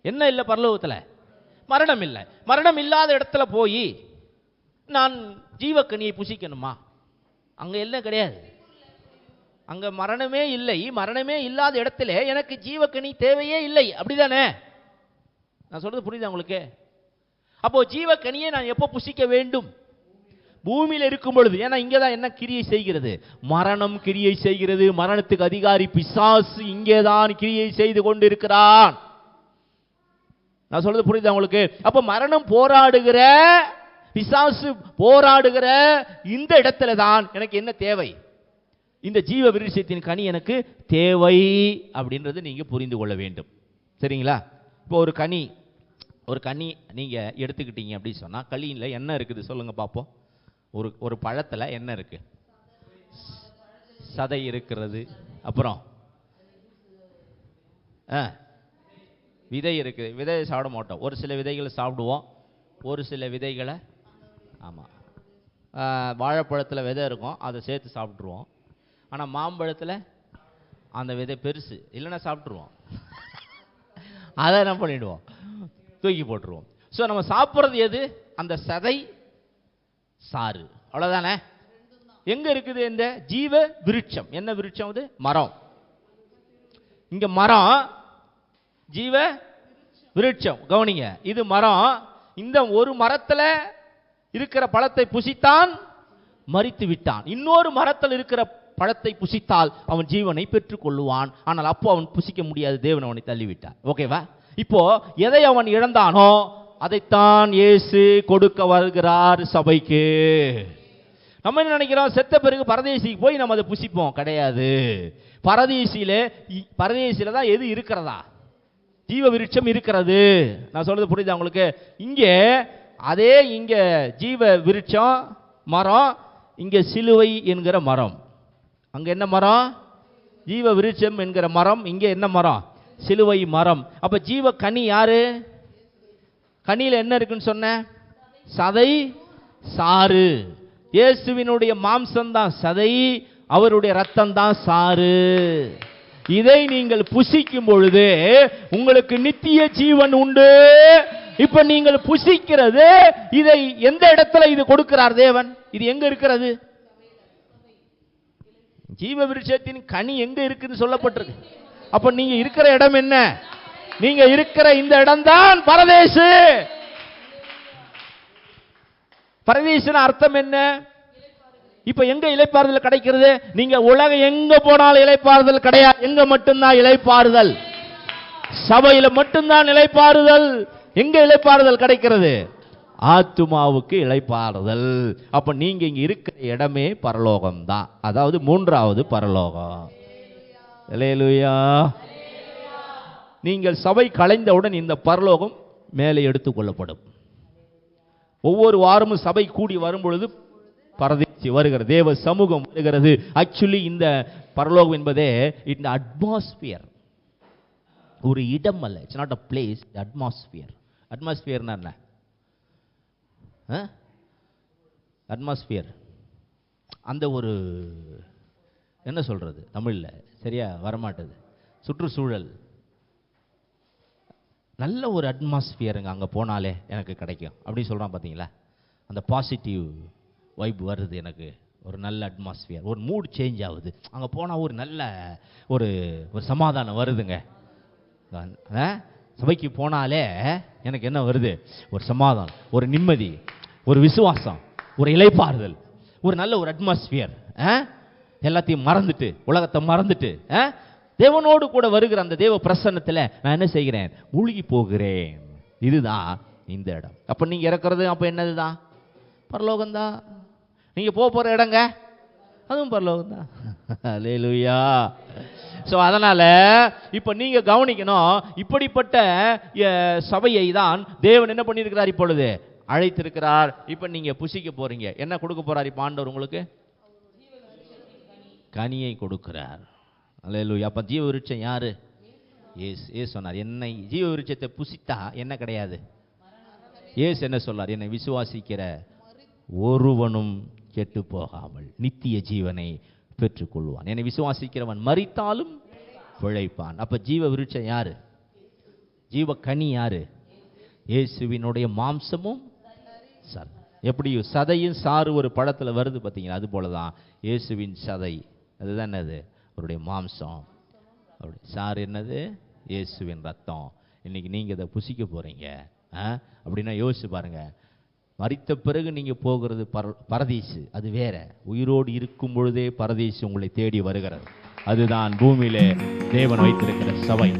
என்ன இல்லை பரலோகத்தில், மரணம் இல்லை. மரணம் இல்லாத இடத்துல போய் நான் ஜீவக்கனியை புசிக்கணுமா, அங்க எல்லாம் கிடையாது. அங்க மரணமே இல்லை. மரணமே இல்லாத இடத்துல எனக்கு ஜீவக்கனி தேவையே இல்லை, அப்படிதானே? நான் சொல்றது புரியுதா உங்களுக்கு? அப்போ ஜீவக்கனியை நான் எப்போ புசிக்க வேண்டும், பூமியில் இருக்கும் பொழுது. ஏன்னா இங்கேதான் என்ன கிரியை செய்கிறது, மரணம் கிரியை செய்கிறது. மரணத்துக்கு அதிகாரி பிசாசு இங்கேதான் கிரியை செய்து கொண்டிருக்கிறான். நான் சொல்றது புரியுதா உங்களுக்கு? அப்ப மரணம் போராடுகிற, பிசாசு போராடுகிற இந்த இடத்துல தான் எனக்கு என்ன தேவை, இந்த ஜீவ விருட்சத்தின் கனி எனக்கு தேவை அப்படின்றது நீங்க புரிந்து கொள்ள வேண்டும். சரிங்களா? இப்போ ஒரு கனி நீங்க எடுத்துக்கிட்டீங்க அப்படின்னு சொன்னா, கனியில என்ன இருக்குது சொல்லுங்க பார்ப்போம். ஒரு பழத்துல என்ன இருக்கு, சதை இருக்கிறது, அப்புறம் விதை இருக்குது. விதையை சாப்பிட மாட்டோம். ஒரு சில விதைகளை சாப்பிடுவோம், ஒரு சில விதைகளை ஆமாம், வாழைப்பழத்தில் விதை இருக்கும், அதை சேர்த்து சாப்பிட்ருவோம். ஆனால் மாம்பழத்தில் அந்த விதை பெருசு இல்லைன்னா சாப்பிட்ருவோம், அதை என்ன பண்ணிடுவோம், தூக்கி போட்டுருவோம். ஸோ நம்ம சாப்பிட்றது எது, அந்த சதை சாறு, அவ்வளோதானே. எங்க இருக்குது இந்த ஜீவ விருட்சம், என்ன விருட்சம் அது, மரம். இங்க மரம் ஜீவ விருட்சம், கவனிங்க, இது மரம். இந்த ஒரு மரத்தில் இருக்கிற பழத்தை புசித்தான் மரித்து விட்டான். இன்னொரு மரத்தில் இருக்கிற பழத்தை புசித்தால் அவன் ஜீவனை பெற்றுக் கொள்ளுவான். ஆனால் அப்போ அவன் புசிக்க முடியாது, தேவன் அவனை தள்ளிவிட்டார். ஓகேவா? இப்போ எதை அவன் இழந்தானோ அதைத்தான் இயேசு கொடுக்க வருகிறார் சபைக்கு. நம்ம என்ன நினைக்கிறோம், செத்த பிறகு பரதேசிக்கு போய் நம்ம அதை புசிப்போம், கிடையாது. பரதேசியில தான் எது இருக்கிறதா, ஜீவ விருட்சம் இருக்கிறது. நான் சொல்றது புரியுதா உங்களுக்கு? இங்க ஜீவ விருட்சம் மரம், இங்க சிலுவை என்கிற மரம். அங்க என்ன மரம், ஜீவ விருட்சம் என்கிற மரம். இங்க என்ன மரம், சிலுவை மரம். அப்ப ஜீவ கனி யாரு, கனியில என்ன இருக்குன்னு சொன்ன, சதை சாறு. இயேசுவினுடைய மாம்சம் தான் சதை, அவருடைய ரத்தம் தான் சாறு. இதை நீங்கள் புசிக்கும் பொழுது உங்களுக்கு நித்திய ஜீவன் உண்டு, இப்ப நீங்கள் புசிக்கிறது இதை எந்த இடத்துல இது கொடுக்கிறார் தேவன்? இது எங்க இருக்கிறது? ஜீவ விருட்சத்தின் கனி எங்க இருக்குன்னு சொல்லப்பட்டிருக்கு. அப்ப நீங்க இருக்கிற இடம் என்ன? நீங்க இருக்கிற இந்த இடம் தான் பரதேசு. பரதேசுன அர்த்தம் என்ன? இப்ப எங்க இளைப்பாறுதல் கிடைக்கிறது? நீங்க உலகம் எங்க போனாலும் இளைப்பாறுதல் கிடையாது. எங்க மட்டும்தான் இளைப்பாறுதல்? சபையில மட்டும்தான் இளைப்பாறுதல். எங்க இளைப்பாறுதல் கிடைக்கிறது? ஆத்துமாவுக்கு இளைப்பாறுதல். அப்ப நீங்க இங்க இருக்கிற இடமே பரலோகம் தான். அதாவது மூன்றாவது பரலோகம். அல்லேலூயா. நீங்கள் சபை கலைந்தவுடன் இந்த பரலோகம் மேலே எடுத்துக் கொள்ளப்படும். ஒவ்வொரு வாரமும் சபை கூடி வரும் பொழுது பரதேசி வருகிறது, தேவ சமூகம் வருகிறது. ஆக்சுவலி இந்த பரலோகம் என்பதே இந்த அட்மாஸ்பியர், ஒரு இடம் அல்ல. It's not a place, atmosphere. அட்மாஸ்பியர்னா என்ன? அட்மாஸ்பியர் அந்த ஒரு என்ன சொல்றது தமிழ்ல சரியா வரமாட்டது. சுற்றுச்சூழல். நல்ல ஒரு அட்மாஸ்பியருங்க அங்கே போனாலே எனக்கு கிடைக்கும் அப்படி சொல்கிறான் பார்த்தீங்களா? அந்த பாசிட்டிவ் வைப் வருது எனக்கு. ஒரு நல்ல அட்மாஸ்பியர், ஒரு மூட் சேஞ்ச் ஆகுது. அங்கே போனால் ஒரு நல்ல ஒரு சமாதானம் வருதுங்க. சபைக்கு போனாலே எனக்கு என்ன வருது? ஒரு சமாதானம், ஒரு நிம்மதி, ஒரு விசுவாசம், ஒரு இளைப்பாறுதல், ஒரு நல்ல ஒரு அட்மாஸ்பியர். எல்லாத்தையும் மறந்துட்டு, உலகத்தை மறந்துட்டு தேவனோடு கூட வருகிற அந்த தேவ பிரசன்னத்தில் நான் என்ன செய்கிறேன்? மூழ்கி போகிறேன். இதுதான் இந்த இடம். அப்போ நீங்கள் இறக்குறது அப்போ என்னது தான்? பரலோகம்தான். நீங்கள் போகிற இடங்க அதுவும் பரலோகம்தான். அல்லேலூயா. ஸோ அதனால் இப்போ நீங்கள் கவனிக்கணும், இப்படிப்பட்ட சபையை தான் தேவன் என்ன பண்ணியிருக்கிறார்? இப்பொழுது அழைத்திருக்கிறார். இப்போ நீங்கள் புசிக்க போகிறீங்க. என்ன கொடுக்க போகிறார் இப்போ ஆண்டவர் உங்களுக்கு? கனியை கொடுக்கிறார். அல்லேலூயா. அப்ப ஜீவ விருட்சம் யாரு? இயேசு சொன்னார், என்னை ஜீவ விருட்சத்தை புசித்தா என்ன கிடையாது? இயேசு என்ன சொன்னார்? என்னை விசுவாசிக்கிற ஒருவனும் கெட்டு போகாமல் நித்திய ஜீவனை பெற்றுக்கொள்வான். என்னை விசுவாசிக்கிறவன் மரித்தாலும் பிழைப்பான். அப்ப ஜீவ விருட்சம் யாரு? ஜீவ கனி யாரு? இயேசுவினுடைய மாம்சமும் எப்படி சதையும் சாறு ஒரு பழத்துல வருது பார்த்தீங்களா? அது போலதான் இயேசுவின் சதை. அதுதான் என்னது? அவருடைய மாம்சம். அவருடைய சாறு என்னது? இயேசுவின் ரத்தம். இன்னைக்கு நீங்க இதை புசிக்க போறீங்க அப்படின்னா யோசிச்சு பாருங்க. மரித்த பிறகு நீங்க போகிறது பரதீசு, அது வேற. உயிரோடு இருக்கும் பொழுதே பரதீசு உங்களை தேடி வருகிறது. அதுதான் பூமியிலே தேவன் வைத்திருக்கிற சபை.